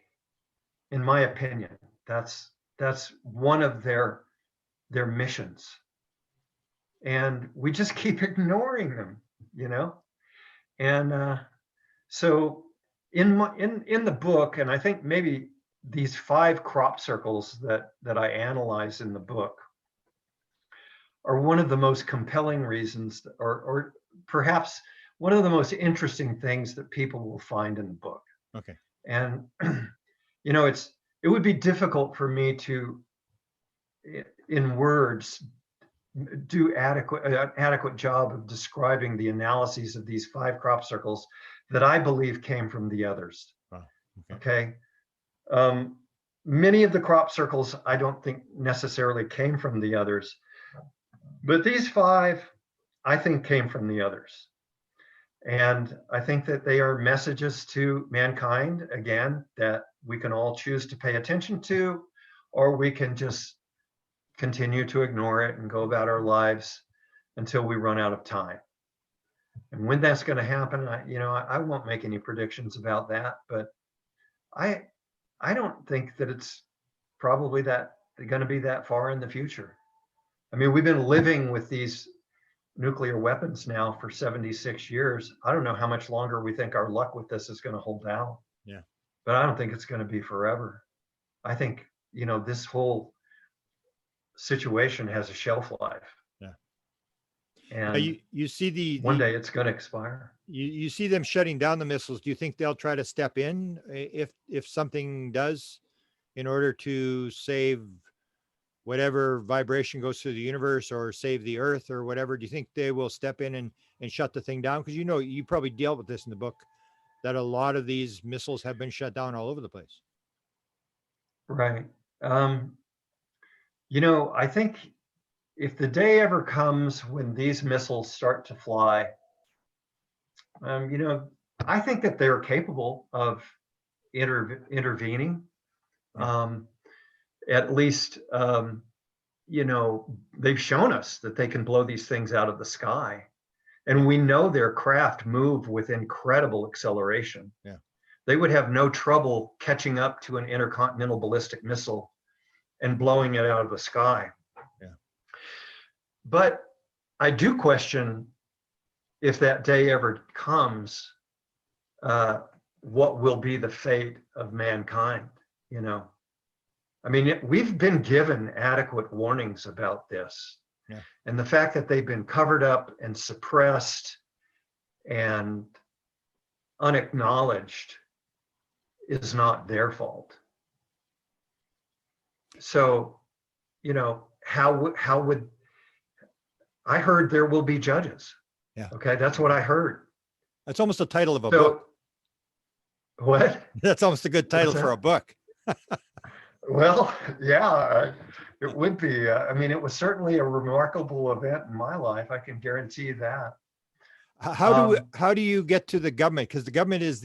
In my opinion, that's one of their missions, and we just keep ignoring them. And so in the book, and I think maybe these 5 crop circles that I analyze in the book are one of the most compelling reasons, or perhaps one of the most interesting things that people will find in the book. Okay. And it would be difficult for me to, in words, do adequate job of describing the analyses of these 5 crop circles that I believe came from the others. Wow. Okay. Many of the crop circles I don't think necessarily came from the others, but these 5 I think came from the others. And I think that they are messages to mankind, again, that we can all choose to pay attention to, or we can just continue to ignore it and go about our lives until we run out of time. And when that's going to happen, I won't make any predictions about that, but I I don't think that it's probably that going to be that far in the future. I mean, we've been living with these nuclear weapons now for 76 years. I don't know how much longer we think our luck with this is going to hold out, Yeah. but I don't think it's going to be forever. I think, this whole situation has a shelf life, Yeah. Now and you see one day it's going to expire. you see them shutting down the missiles. Do you think they'll try to step in if something does in order to save whatever vibration goes through the universe or save the earth or whatever? Do you think they will step in and shut the thing down? Because you probably dealt with this in the book, that a lot of these missiles have been shut down all over the place. Right. I think if the day ever comes when these missiles start to fly, I think that they're capable of intervening. Yeah. At least, they've shown us that they can blow these things out of the sky. And we know their craft move with incredible acceleration. Yeah. They would have no trouble catching up to an intercontinental ballistic missile and blowing it out of the sky. Yeah. But I do question, if that day ever comes, what will be the fate of mankind? I mean, we've been given adequate warnings about this. Yeah. And the fact that they've been covered up and suppressed and unacknowledged is not their fault. So, how would I heard there will be judges? Yeah. Okay, that's what I heard. That's almost the title of a book. What? That's almost a good title for a book. Well, yeah, it would be. I mean, it was certainly a remarkable event in my life. I can guarantee that. How do you get to the government? Because the government is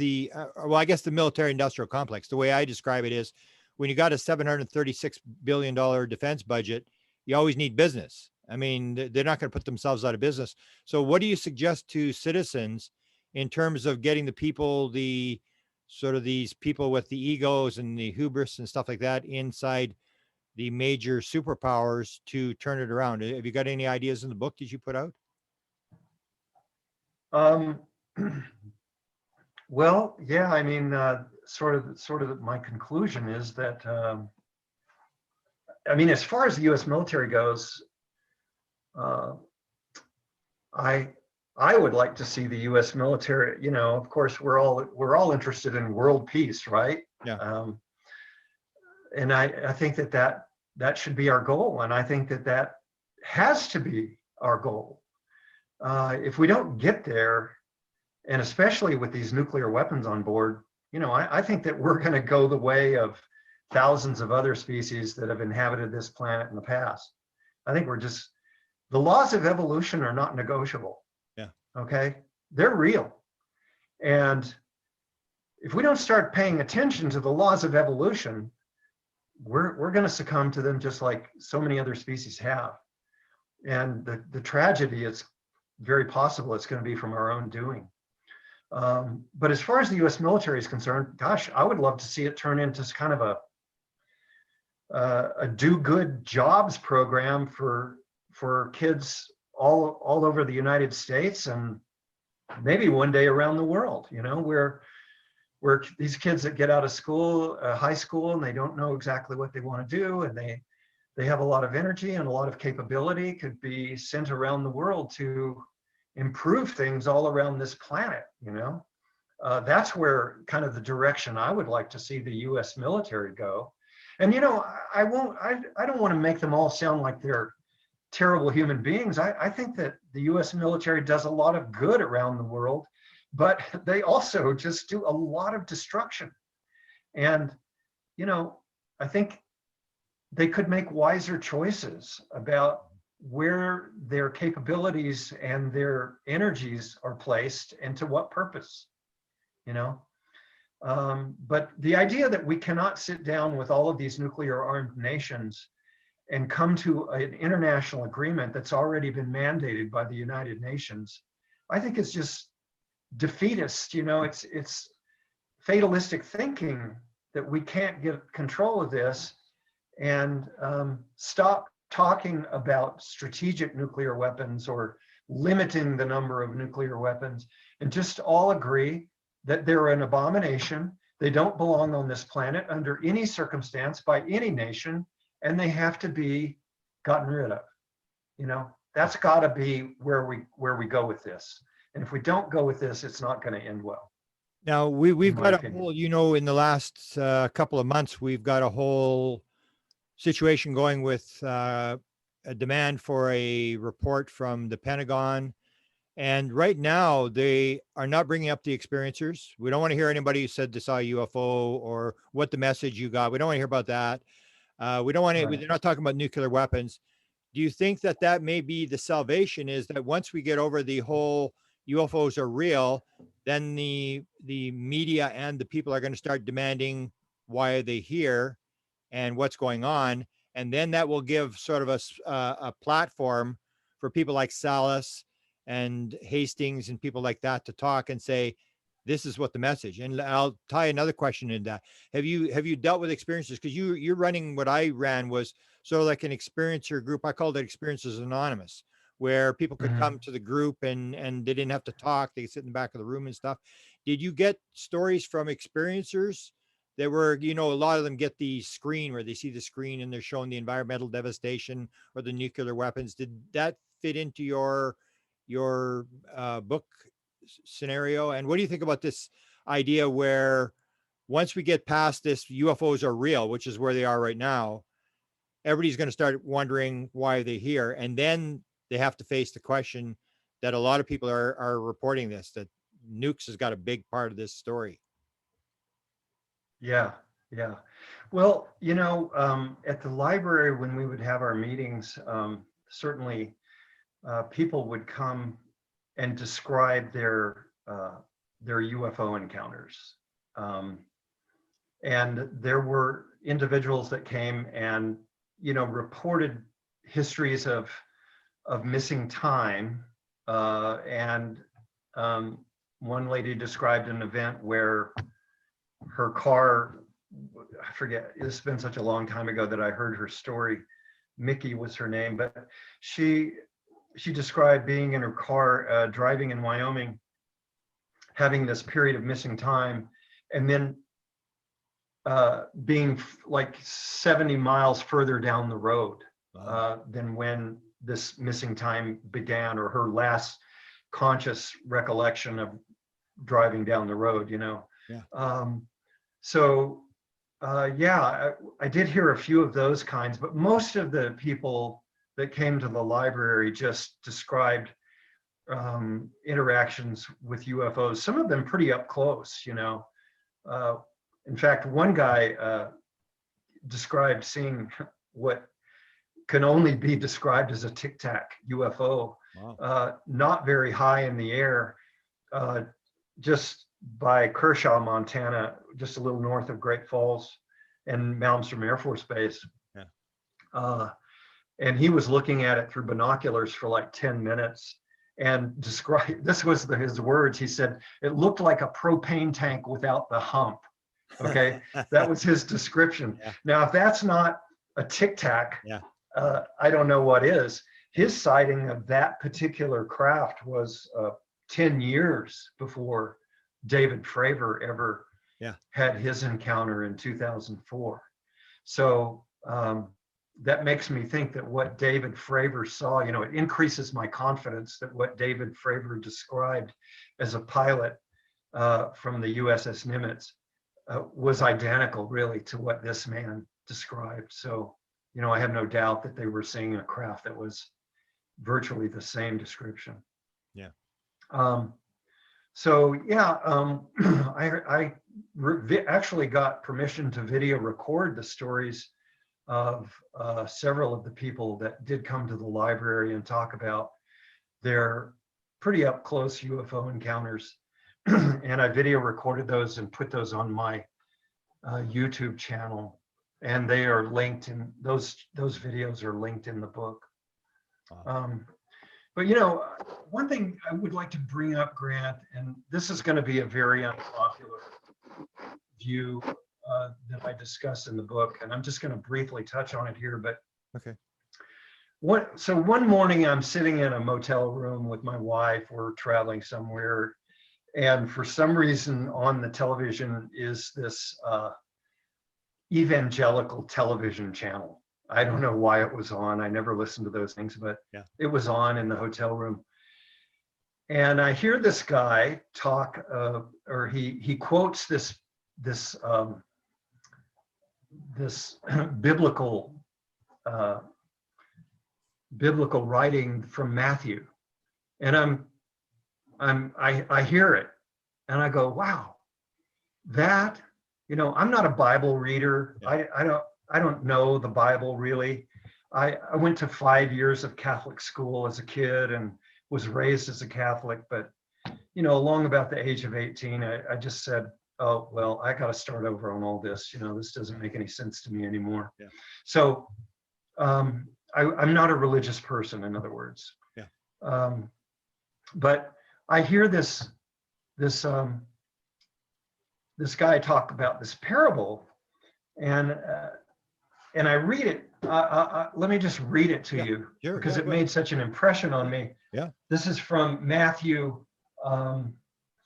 well, I guess the military industrial complex. The way I describe it is, when you got a $736 billion defense budget, you always need business. I mean, they're not going to put themselves out of business. So what do you suggest to citizens in terms of getting the people, these people with the egos and the hubris and stuff like that inside the major superpowers to turn it around? Have you got any ideas in the book that you put out? Well, yeah, I mean, sort of my conclusion is that, I mean, as far as the U.S. military goes, I would like to see the U.S. military. Of course, we're all interested in world peace, right? Yeah. And I think that should be our goal, and I think that has to be our goal. If we don't get there, and especially with these nuclear weapons on board, I think that we're going to go the way of thousands of other species that have inhabited this planet in the past. I think the laws of evolution are not negotiable. Yeah. Okay. They're real. And if we don't start paying attention to the laws of evolution, we're going to succumb to them just like so many other species have. And the tragedy, it's very possible it's going to be from our own doing. But as far as the U.S. military is concerned, gosh, I would love to see it turn into kind of a do-good jobs program for kids all over the United States, and maybe one day around the world. Where these kids that get out of school, high school, and they don't know exactly what they want to do, and they have a lot of energy and a lot of capability, could be sent around the world to improve things all around this planet. That's where kind of the direction I would like to see the U.S. military go. And I don't want to make them all sound like they're terrible human beings. I think that the U.S. military does a lot of good around the world, but they also just do a lot of destruction. And I think they could make wiser choices about where their capabilities and their energies are placed and to what purpose. But the idea that we cannot sit down with all of these nuclear armed nations and come to an international agreement that's already been mandated by the United Nations, I think is just defeatist. You know, it's fatalistic thinking that we can't get control of this, and stop talking about strategic nuclear weapons or limiting the number of nuclear weapons, and just all agree that they're an abomination. They don't belong on this planet under any circumstance by any nation, and they have to be gotten rid of. You know, that's got to be where we go with this. And if we don't go with this, it's not going to end well. Now we've my got a opinion. whole, you know, in the last couple of months, we've got a whole situation going with a demand for a report from the Pentagon. And right now they are not bringing up the experiencers. We don't want to hear anybody who said they saw a UFO or what the message you got. We don't want to hear about that. We don't want to, Right. they're not talking about nuclear weapons. Do you think that that may be the salvation, is that once we get over the whole UFOs are real, then the media and the people are going to start demanding why are they here and what's going on, and then that will give sort of a platform for people like Salas and Hastings and people like that to talk and say, this is what the message. And I'll tie another question in that. Have you dealt with experiences? Because you're running, what I ran was sort of like an experiencer group. I called it Experiences Anonymous, where people could come to the group and they didn't have to talk. They could sit in the back of the room and stuff. Did you get stories from experiencers that were, you know, a lot of them get the screen where they see the screen and they're showing the environmental devastation or the nuclear weapons? Did that fit into your book scenario? And what do you think about this idea where once we get past this UFOs are real, which is where they are right now, everybody's going to start wondering why they're here, and then they have to face the question that a lot of people are reporting this, that nukes has got a big part of this story. Yeah, yeah. Well, you know, at the library when we would have our meetings, certainly people would come and describe their UFO encounters. And there were individuals that came and, you know, reported histories of missing time. And one lady described an event where her car, I forget, it's been such a long time ago that I heard her story. Mickey was her name, but she described being in her car, driving in Wyoming, having this period of missing time, and then being like 70 miles further down the road than when this missing time began, or her last conscious recollection of driving down the road, you know. Yeah. So yeah, I did hear a few of those kinds, but most of the people that came to the library just described interactions with UFOs, some of them pretty up close, you know. In fact, one guy described seeing what can only be described as a Tic Tac UFO, Wow. not very high in the air, just by Kershaw, Montana, just a little north of Great Falls and Malmstrom Air Force Base. Yeah. And he was looking at it through binoculars for like 10 minutes and described, this was his words, he said, it looked like a propane tank without the hump. Okay, that was his description. Yeah. Now, if that's not a Tic Tac, Yeah. I don't know what is. His sighting of that particular craft was 10 years before David Fravor ever had his encounter in 2004. So that makes me think that what David Fravor saw, you know, it increases my confidence that what David Fravor described as a pilot from the USS Nimitz was identical really to what this man described. So, you know, I have no doubt that they were seeing a craft that was virtually the same description. Yeah. So yeah, I actually got permission to video record the stories of several of the people that did come to the library and talk about their pretty up close UFO encounters. And I video recorded those and put those on my YouTube channel, and they are linked in those videos are linked in the book. Wow. But you know, one thing I would like to bring up, Grant, and this is going to be a very unpopular view that I discuss in the book, and I'm just going to briefly touch on it here. But Okay. so one morning I'm sitting in a motel room with my wife. We're traveling somewhere, and for some reason on the television is this evangelical television channel. I don't know why it was on. I never listened to those things, but Yeah. it was on in the hotel room. And I hear this guy talk, or he quotes this biblical writing from Matthew, and I hear it, and I go, wow, that, I'm not a Bible reader. Yeah. I don't know the Bible really. I went to 5 years of Catholic school as a kid and was raised as a Catholic, but along about the age of 18, I just said, oh, well, I got to start over on all this. This doesn't make any sense to me anymore. Yeah. So I'm not a religious person, in other words. Yeah. But I hear this guy talk about this parable, and I read it. Let me just read it to you, Sure, because yeah, it go made such an impression on me. Yeah. This is from Matthew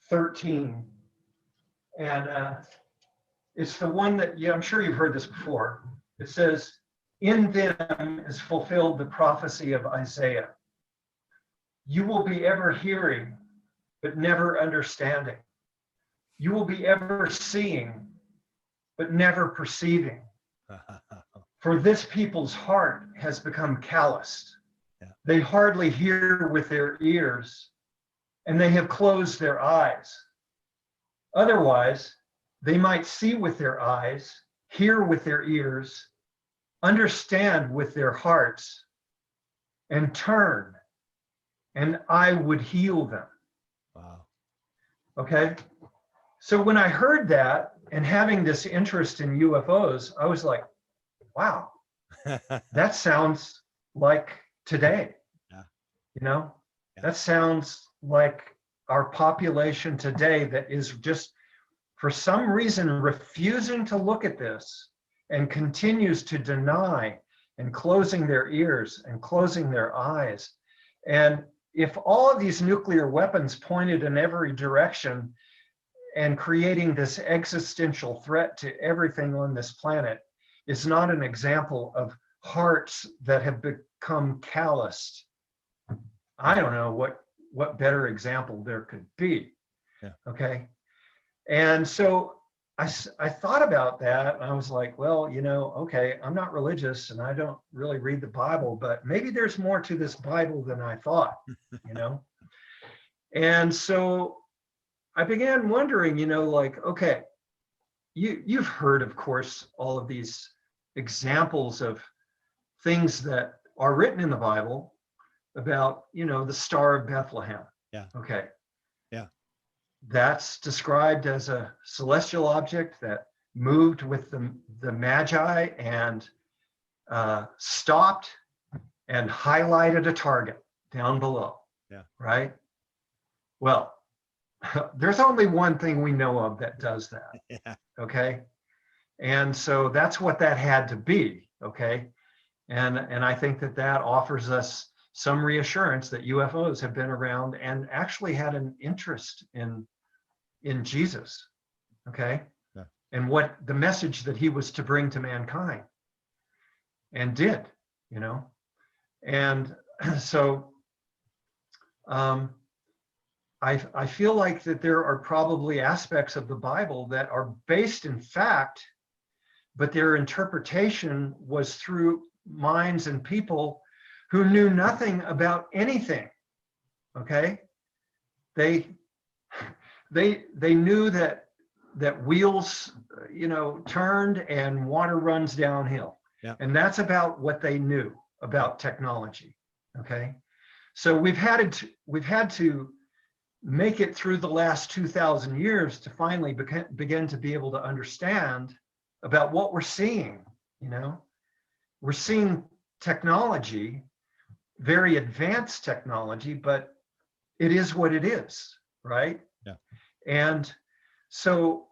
13. And it's the one that, I'm sure you've heard this before. It says, in them is fulfilled the prophecy of Isaiah. You will be ever hearing, but never understanding. You will be ever seeing, but never perceiving. For this people's heart has become calloused. Yeah. They hardly hear with their ears, and they have closed their eyes. Otherwise, they might see with their eyes, hear with their ears, understand with their hearts, and turn, and I would heal them. Wow. Okay? So when I heard that, and having this interest in UFOs, I was like, wow, that sounds like today. Yeah. Yeah. Yeah. That sounds like our population today that is just, for some reason, refusing to look at this and continues to deny and closing their ears and closing their eyes. And if all of these nuclear weapons pointed in every direction and creating this existential threat to everything on this planet is not an example of hearts that have become calloused, I don't know what better example there could be. Yeah. Okay. And so I thought about that, and I was like, well, okay, I'm not religious and I don't really read the Bible, but maybe there's more to this Bible than I thought, And so I began wondering, okay, you've heard, of course, all of these examples of things that are written in the Bible about, the Star of Bethlehem. Yeah. Okay. Yeah. That's described as a celestial object that moved with the Magi and stopped and highlighted a target down below. Yeah. Right? Well, there's only one thing we know of that does that. Yeah. Okay. And so that's what that had to be. Okay. And I think that offers us some reassurance that UFOs have been around and actually had an interest in Jesus. Okay. Yeah. And what the message that he was to bring to mankind and did, and so I feel like that there are probably aspects of the Bible that are based in fact, but their interpretation was through minds and people who knew nothing about anything. Okay, they knew that wheels, turned and water runs downhill. Yeah. And that's about what they knew about technology. Okay, so we've had to make it through the last 2,000 years to finally begin to be able to understand about what we're seeing. We're seeing technology, very advanced technology, but it is what it is, right? Yeah. And so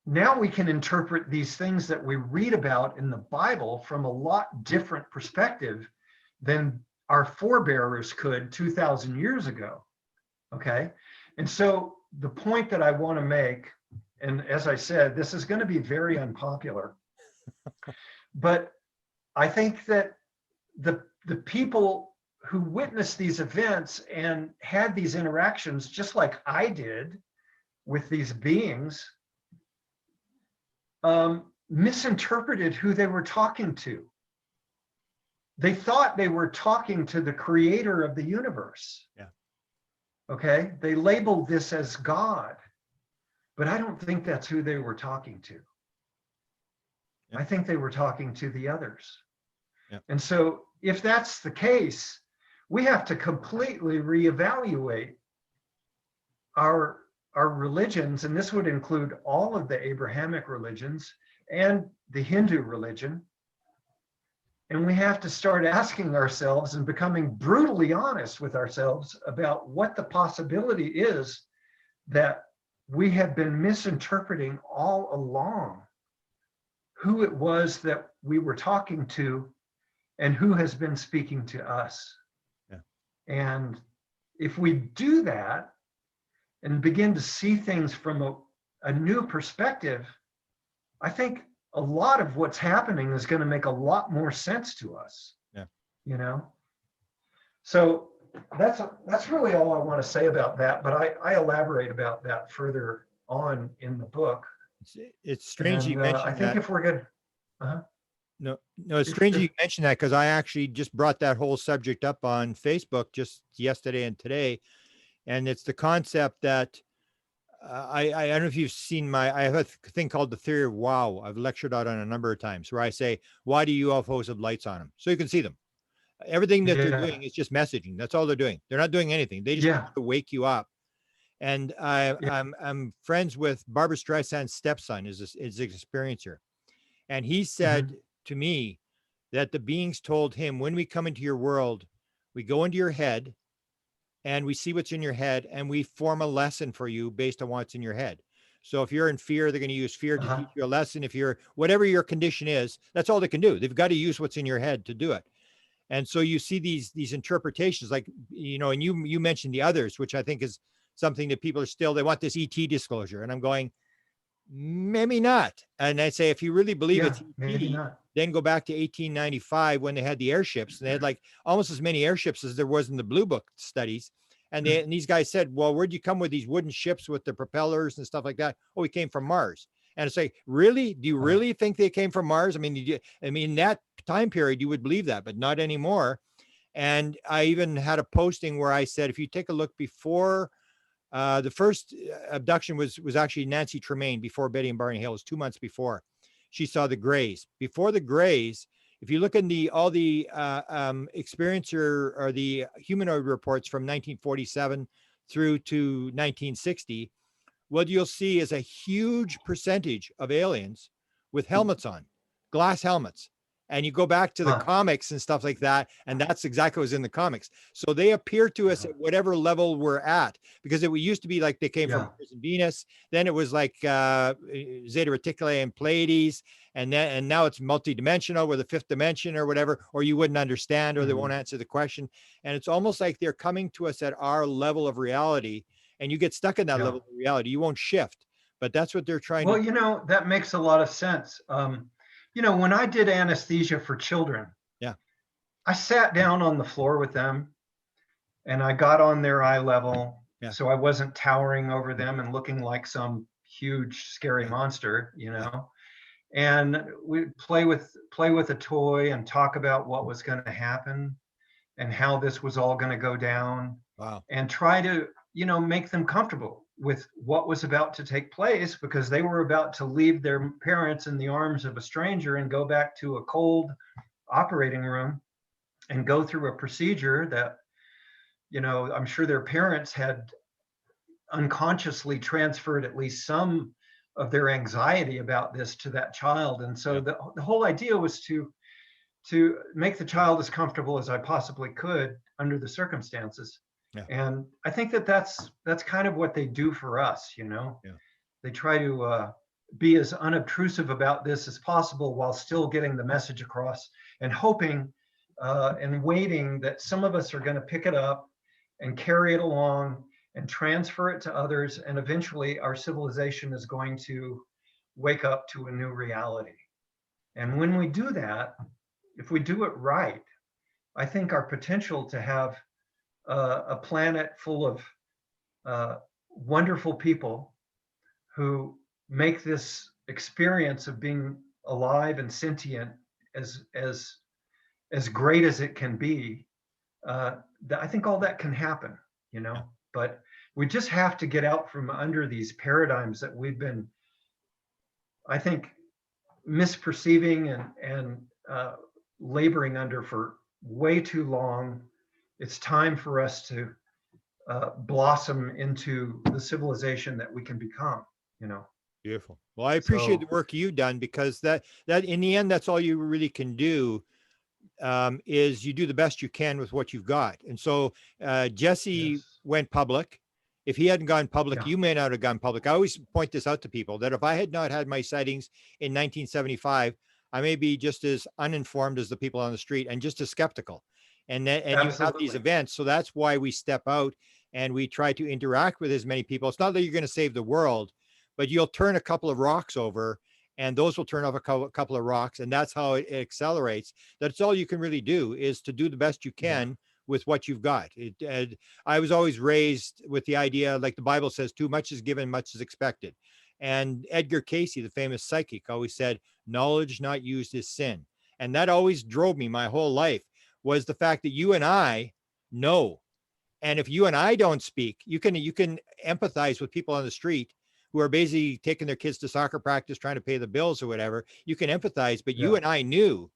now we can interpret these things that we read about in the Bible from a lot different perspective than our forebears could 2,000 years ago. Okay. And so the point that I want to make, and as I said, this is going to be very unpopular, but I think that the people who witnessed these events and had these interactions, just like I did with these beings, misinterpreted who they were talking to. They thought they were talking to the creator of the universe. Yeah. Okay. They labeled this as God, but I don't think that's who they were talking to. Yeah. I think they were talking to the others. Yeah. And so if that's the case, we have to completely reevaluate our religions, and this would include all of the Abrahamic religions and the Hindu religion. And we have to start asking ourselves and becoming brutally honest with ourselves about what the possibility is that we have been misinterpreting all along, who it was that we were talking to and who has been speaking to us. Yeah. And if we do that and begin to see things from a new perspective, I think a lot of what's happening is going to make a lot more sense to us. Yeah. You know? So that's really all I want to say about that, but I elaborate about that further on in the book. It's strange you mentioned I think that. if we're good. No, it's strange you mentioned that, because I actually just brought that whole subject up on Facebook just yesterday and today. And it's the concept that I don't know if you've seen I have a thing called the theory of wow. I've lectured out on a number of times where I say, why do UFOs have lights on them? So you can see them. Everything that they're doing is just messaging. That's all they're doing. They're not doing anything. They just want to wake you up. And I'm friends with Barbara Streisand's stepson, is an experiencer. And he said to me that the beings told him, when we come into your world, we go into your head and we see what's in your head and we form a lesson for you based on what's in your head. So if you're in fear, they're going to use fear to teach you a lesson. If you're, whatever your condition is, that's all they can do. They've got to use what's in your head to do it. And so you see these interpretations, like, you know, and you mentioned the others, which I think is something that people are still, they want this ET disclosure. And I'm going, maybe not. And I say, if you really believe it's ET, then go back to 1895 when they had the airships, and they had like almost as many airships as there was in the Blue Book studies. And these guys said, well, where'd you come with these wooden ships with the propellers and stuff like that? Oh, we came from Mars. And it's like, really? Do you really think they came from Mars? I mean, in that time period, you would believe that, but not anymore. And I even had a posting where I said, if you take a look before, the first abduction was actually Nancy Tremaine before Betty and Barney Hill. It was 2 months before. She saw the Greys. Before the Greys, if you look in all the experiencer or the humanoid reports from 1947 through to 1960, what you'll see is a huge percentage of aliens with helmets on, glass helmets. And you go back to the comics and stuff like that, and that's exactly what was in the comics. So they appear to us at whatever level we're at, because it used to be like they came from Mars and Venus. Then it was like Zeta Reticuli and Pleiades, and now it's multidimensional, or the fifth dimension or whatever, or you wouldn't understand, or they won't answer the question. And it's almost like they're coming to us at our level of reality, and you get stuck in that level of reality. You won't shift, but that's what they're trying to. Well, you know, that makes a lot of sense. You know, when I did anesthesia for children, I sat down on the floor with them and I got on their eye level. So I wasn't towering over them and looking like some huge, scary monster, you know, and we play with a toy and talk about what was going to happen and how this was all going to go down. And try to, you know, make them comfortable with what was about to take place, because they were about to leave their parents in the arms of a stranger and go back to a cold operating room and go through a procedure that, you know, I'm sure their parents had unconsciously transferred at least some of their anxiety about this to that child. And so the whole idea was to make the child as comfortable as I possibly could under the circumstances. Yeah. And I think that that's kind of what they do for us, you know. Yeah. They try to be as unobtrusive about this as possible while still getting the message across, and hoping and waiting that some of us are going to pick it up and carry it along and transfer it to others, and eventually our civilization is going to wake up to a new reality. And when we do that, if we do it right, I think our potential to have a planet full of wonderful people who make this experience of being alive and sentient as great as it can be. I think all that can happen, you Yeah. know. But we just have to get out from under these paradigms that we've been, I think, misperceiving and laboring under for way too long. It's time for us to blossom into the civilization that we can become, you know. Beautiful. Well, I appreciate the So work you've done, because that in the end, that's all you really can do, is you do the best you can with what you've got. And so Jesse yes, went public. If he hadn't gone public, yeah, you may not have gone public. I always point this out to people, that if I had not had my sightings in 1975, I may be just as uninformed as the people on the street, and just as skeptical. And you have these absolutely, events. So that's why we step out and we try to interact with as many people. It's not that you're going to save the world, but you'll turn a couple of rocks over, and those will turn off a couple of rocks. And that's how it accelerates. That's all you can really do, is to do the best you yeah, can with what you've got. I was always raised with the idea, like the Bible says, too much is given, much is expected. And Edgar Cayce, the famous psychic, always said, knowledge not used is sin. And that always drove me my whole life, was the fact that you and I know. And if you and I don't speak, you can empathize with people on the street who are basically taking their kids to soccer practice, trying to pay the bills or whatever. You can empathize, but you yeah. and I knew.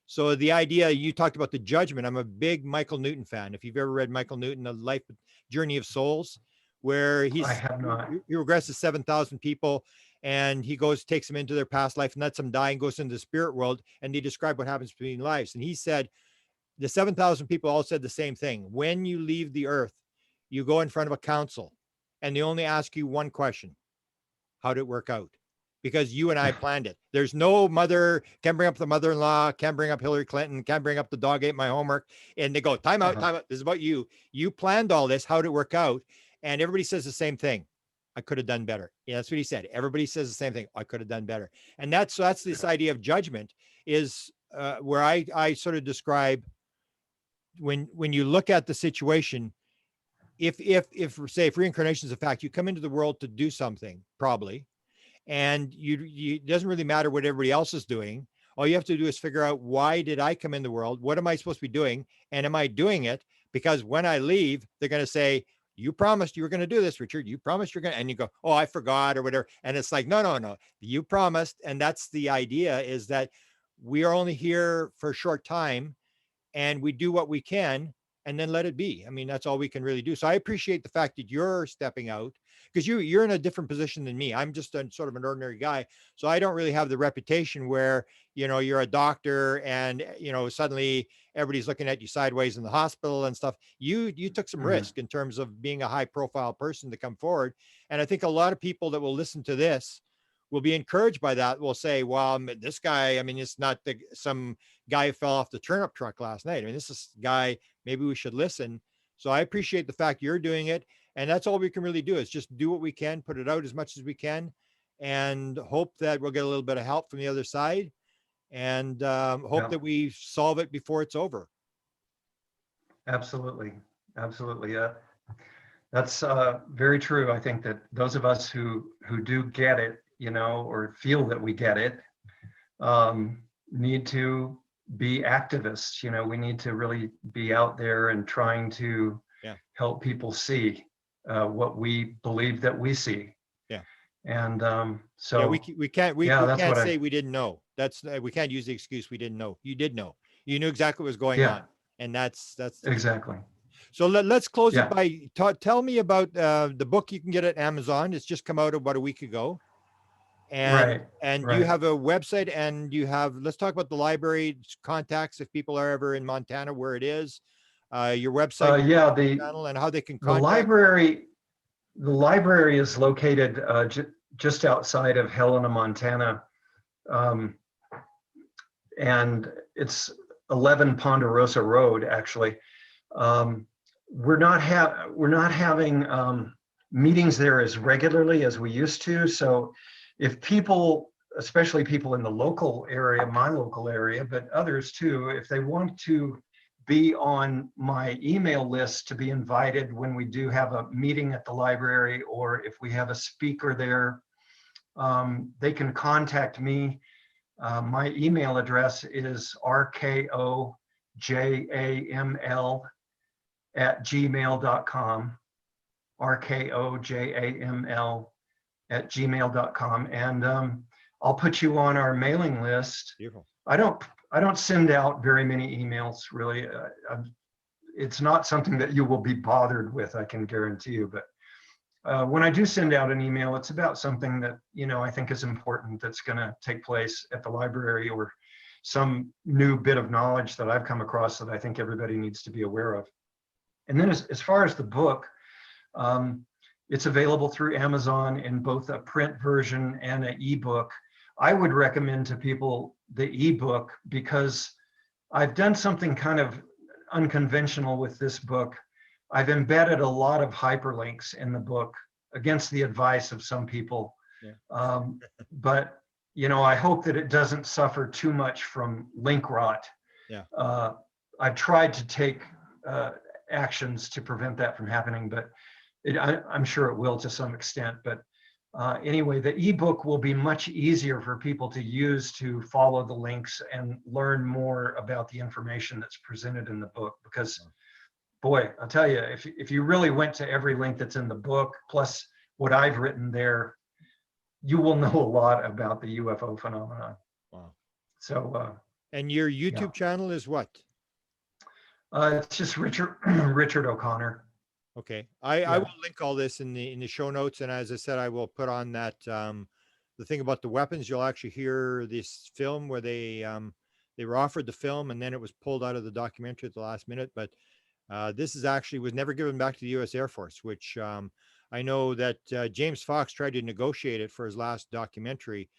So the idea, you talked about the judgment. I'm a big Michael Newton fan. If you've ever read Michael Newton, The Life Journey of Souls, where I he's have not. he regresses 7,000 people, and he goes, takes them into their past life and lets them die, and goes into the spirit world, and they describe what happens between lives. And he said the 7,000 people all said the same thing. When you leave the earth, you go in front of a council, and they only ask you one question: how did it work out? Because you and I planned it. There's no mother, can bring up the mother-in-law, can bring up Hillary Clinton, can bring up the dog ate my homework. And they go, time out, Uh-huh. time out. This is about you. You planned all this. How did it work out? And everybody says the same thing: I could have done better. Yeah, that's what he said. Everybody says the same thing: I could have done better. And that's this Yeah, idea of judgment, is where I sort of describe, when you look at the situation, if say, if reincarnation is a fact, you come into the world to do something, probably, and it doesn't really matter what everybody else is doing. All you have to do is figure out, why did I come in the world? What am I supposed to be doing? And am I doing it? Because when I leave, they're going to say, you promised you were going to do this, Richard. You promised you're going to, and you go, oh, I forgot, or whatever. And it's like, no, no, no, you promised. And that's the idea, is that we are only here for a short time, and we do what we can, and then let it be. I mean, that's all we can really do. So I appreciate the fact that you're stepping out, because you're in a different position than me. I'm just a sort of an ordinary guy. So I don't really have the reputation where, you're a doctor, and, suddenly everybody's looking at you sideways in the hospital and stuff. You took some mhm, risk in terms of being a high profile person to come forward. And I think a lot of people that will listen to this will be encouraged by that, will say, well, this guy, I mean, it's not some guy who fell off the turnip truck last night. I mean, this is guy, maybe we should listen. So I appreciate the fact you're doing it. And that's all we can really do, is just do what we can, put it out as much as we can, and hope that we'll get a little bit of help from the other side, and hope yeah, that we solve it before it's over. absolutely, absolutely. That's very true. I think that those of us who do get it, you know, or feel that we get it, need to be activists. You know, we need to really be out there and trying to Yeah. help people see what we believe that we see. Yeah. And Yeah. We, so, we can't, we, yeah, we that's can't what I, say we didn't know. That's, we can't use the excuse we didn't know. You did know. You knew exactly what was going yeah, on. And that's the key. exactly. So let's close it Yeah, by tell me about the book you can get at Amazon. It's just come out about a week ago. And right, you right. have a website, and let's talk about the library contacts, if people are ever in Montana, where it is. your website, Yeah, channel, and how they can the contact? library is located just outside of Helena, Montana, um, and it's 11 Ponderosa Road, actually. Um, we're not having meetings there as regularly as we used to. So if people, especially people in the local area, my local area, but others too, if they want to be on my email list to be invited when we do have a meeting at the library, or if we have a speaker there, they can contact me. My email address is rkojaml@gmail.com, rkojaml@gmail.com. And I'll put you on our mailing list. Beautiful. I don't send out very many emails, really. It's not something that you will be bothered with, I can guarantee you. But when I do send out an email, it's about something that, I think is important, that's going to take place at the library, or some new bit of knowledge that I've come across that I think everybody needs to be aware of. And then as far as the book, it's available through Amazon in both a print version and an ebook. I would recommend to people the ebook because I've done something kind of unconventional with this book. I've embedded a lot of hyperlinks in the book against the advice of some people. Yeah. But, I hope that it doesn't suffer too much from link rot. Yeah. I've tried to take actions to prevent that from happening, but I'm sure it will to some extent. But anyway, the ebook will be much easier for people to use to follow the links and learn more about the information that's presented in the book. Because, boy, I'll tell you, if you really went to every link that's in the book, plus what I've written there, you will know a lot about the UFO phenomenon. Wow. So, and your YouTube channel is what? It's just Richard O'Connor. Okay. I will link all this in the show notes. And as I said, I will put on that, the thing about the weapons. You'll actually hear this film where they were offered the film and then it was pulled out of the documentary at the last minute. But this was never given back to the U.S. Air Force, which I know that James Fox tried to negotiate it for his last documentary,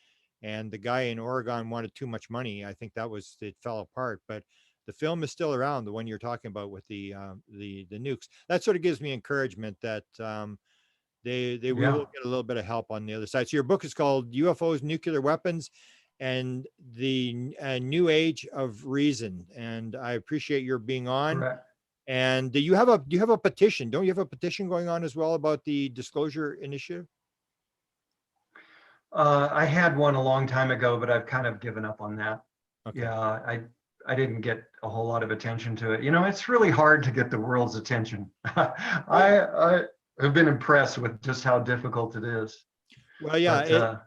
and the guy in Oregon wanted too much money. I think it fell apart. But the film is still around, the one you're talking about with the nukes. That sort of gives me encouragement that they will get a little bit of help on the other side. So your book is called UFOs, Nuclear Weapons, and the New Age of Reason. And I appreciate your being on. Correct. And do you have a petition? Don't you have a petition going on as well about the disclosure initiative? I had one a long time ago, but I've kind of given up on that. Okay. Yeah, I didn't get a whole lot of attention to it. It's really hard to get the world's attention. I have been impressed with just how difficult it is. Well, yeah, but,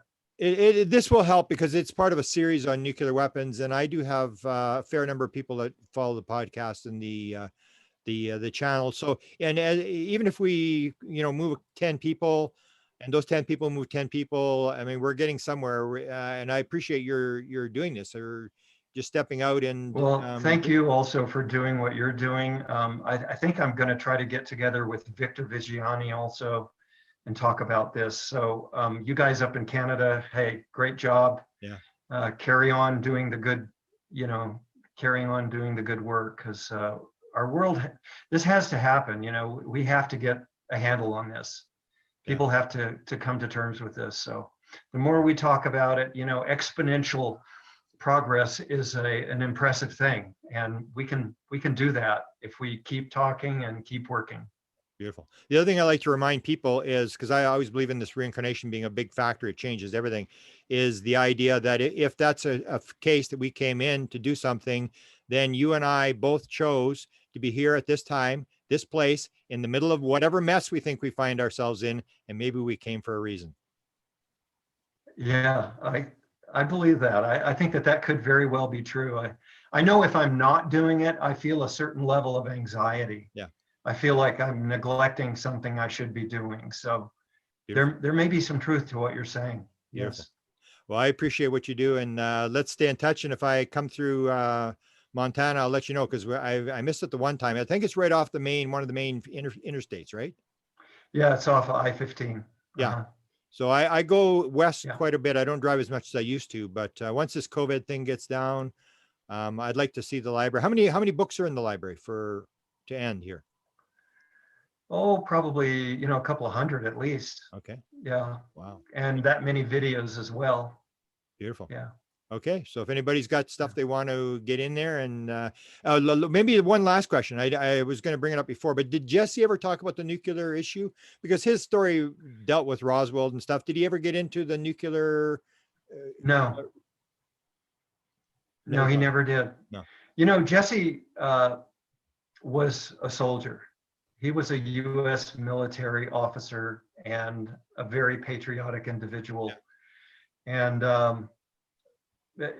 this will help because it's part of a series on nuclear weapons, and I do have a fair number of people that follow the podcast and the channel. So, and even if we, move 10 people and those 10 people move 10 people, I mean, we're getting somewhere. And I appreciate you're doing this, or just stepping out. And well, thank you also for doing what you're doing. I think I'm going to try to get together with Victor Vigiani also and talk about this. So you guys up in Canada, hey, great job. Yeah. Carry on doing the good, carrying on doing the good work, because our world, this has to happen. We have to get a handle on this. People have to come to terms with this. So the more we talk about it, exponential progress is an impressive thing, and we can do that if we keep talking and keep working. Beautiful. The other thing I like to remind people is, because I always believe in this reincarnation being a big factor, it changes everything, is the idea that if that's a case that we came in to do something, then you and I both chose to be here at this time, this place, in the middle of whatever mess we think we find ourselves in, and maybe we came for a reason. Yeah, I believe that. I think that could very well be true. I know if I'm not doing it, I feel a certain level of anxiety. Yeah. I feel like I'm neglecting something I should be doing. So there may be some truth to what you're saying. Beautiful. Yes. Well, I appreciate what you do, and let's stay in touch. And if I come through Montana, I'll let you know because I missed it the one time. I think it's right off the one of the main interstates, right? Yeah, it's off of I-15. Yeah. So I go west Yeah. quite a bit. I don't drive as much as I used to, but once this COVID thing gets down, I'd like to see the library. How many books are in the library to end here? Oh, probably, you know, a couple of hundred at least. Okay. Yeah. Wow. And that many videos as well. Beautiful. Yeah. Okay. So if anybody's got stuff they want to get in there and maybe one last question. I was going to bring it up before, but did Jesse ever talk about the nuclear issue? Because his story dealt with Roswell and stuff. Did he ever get into the nuclear? No. No, he never did. No. You know, Jesse was a soldier. He was a U.S. military officer and a very patriotic individual. Yeah. And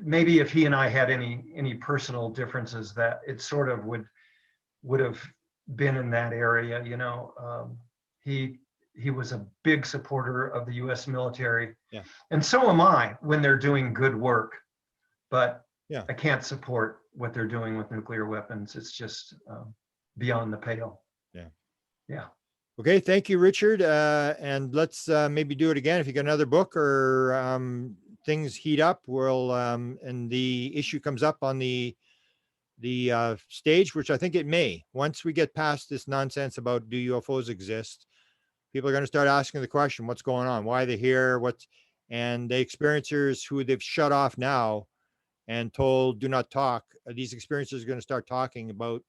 maybe if he and I had any personal differences, that it sort of would have been in that area. You know, he was a big supporter of the U.S. military. Yeah. And so am I when they're doing good work. But yeah, I can't support what they're doing with nuclear weapons. It's just beyond the pale. Yeah. Yeah. Okay. Thank you, Richard. And let's maybe do it again. If you got another book or things heat up, we'll and the issue comes up on the stage, which I think it may. Once we get past this nonsense about do UFOs exist, people are going to start asking the question, what's going on? Why they're here? And the experiencers who they've shut off now and told do not talk, these experiencers are going to start talking about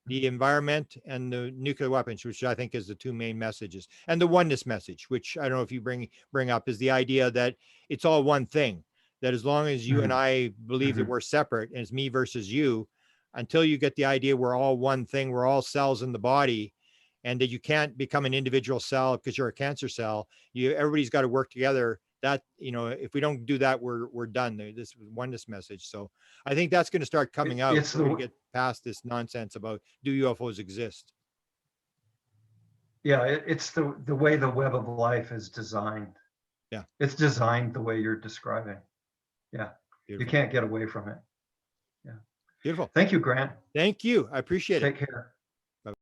the environment and the nuclear weapons, which I think is the two main messages, and the oneness message, which I don't know if you bring up, is the idea that it's all one thing, that as long as you and I believe that we're separate and it's me versus you, until you get the idea we're all one thing, we're all cells in the body, and that you can't become an individual cell because you're a cancer cell. Everybody's got to work together. That, you know, if we don't do that, we're done. This oneness message. So I think that's going to start coming out when we get past this nonsense about do UFOs exist. Yeah, it's the way the web of life is designed. Yeah, it's designed the way you're describing. Yeah, beautiful. You can't get away from it. Yeah, beautiful. Thank you, Grant. Thank you. I appreciate it. Take care.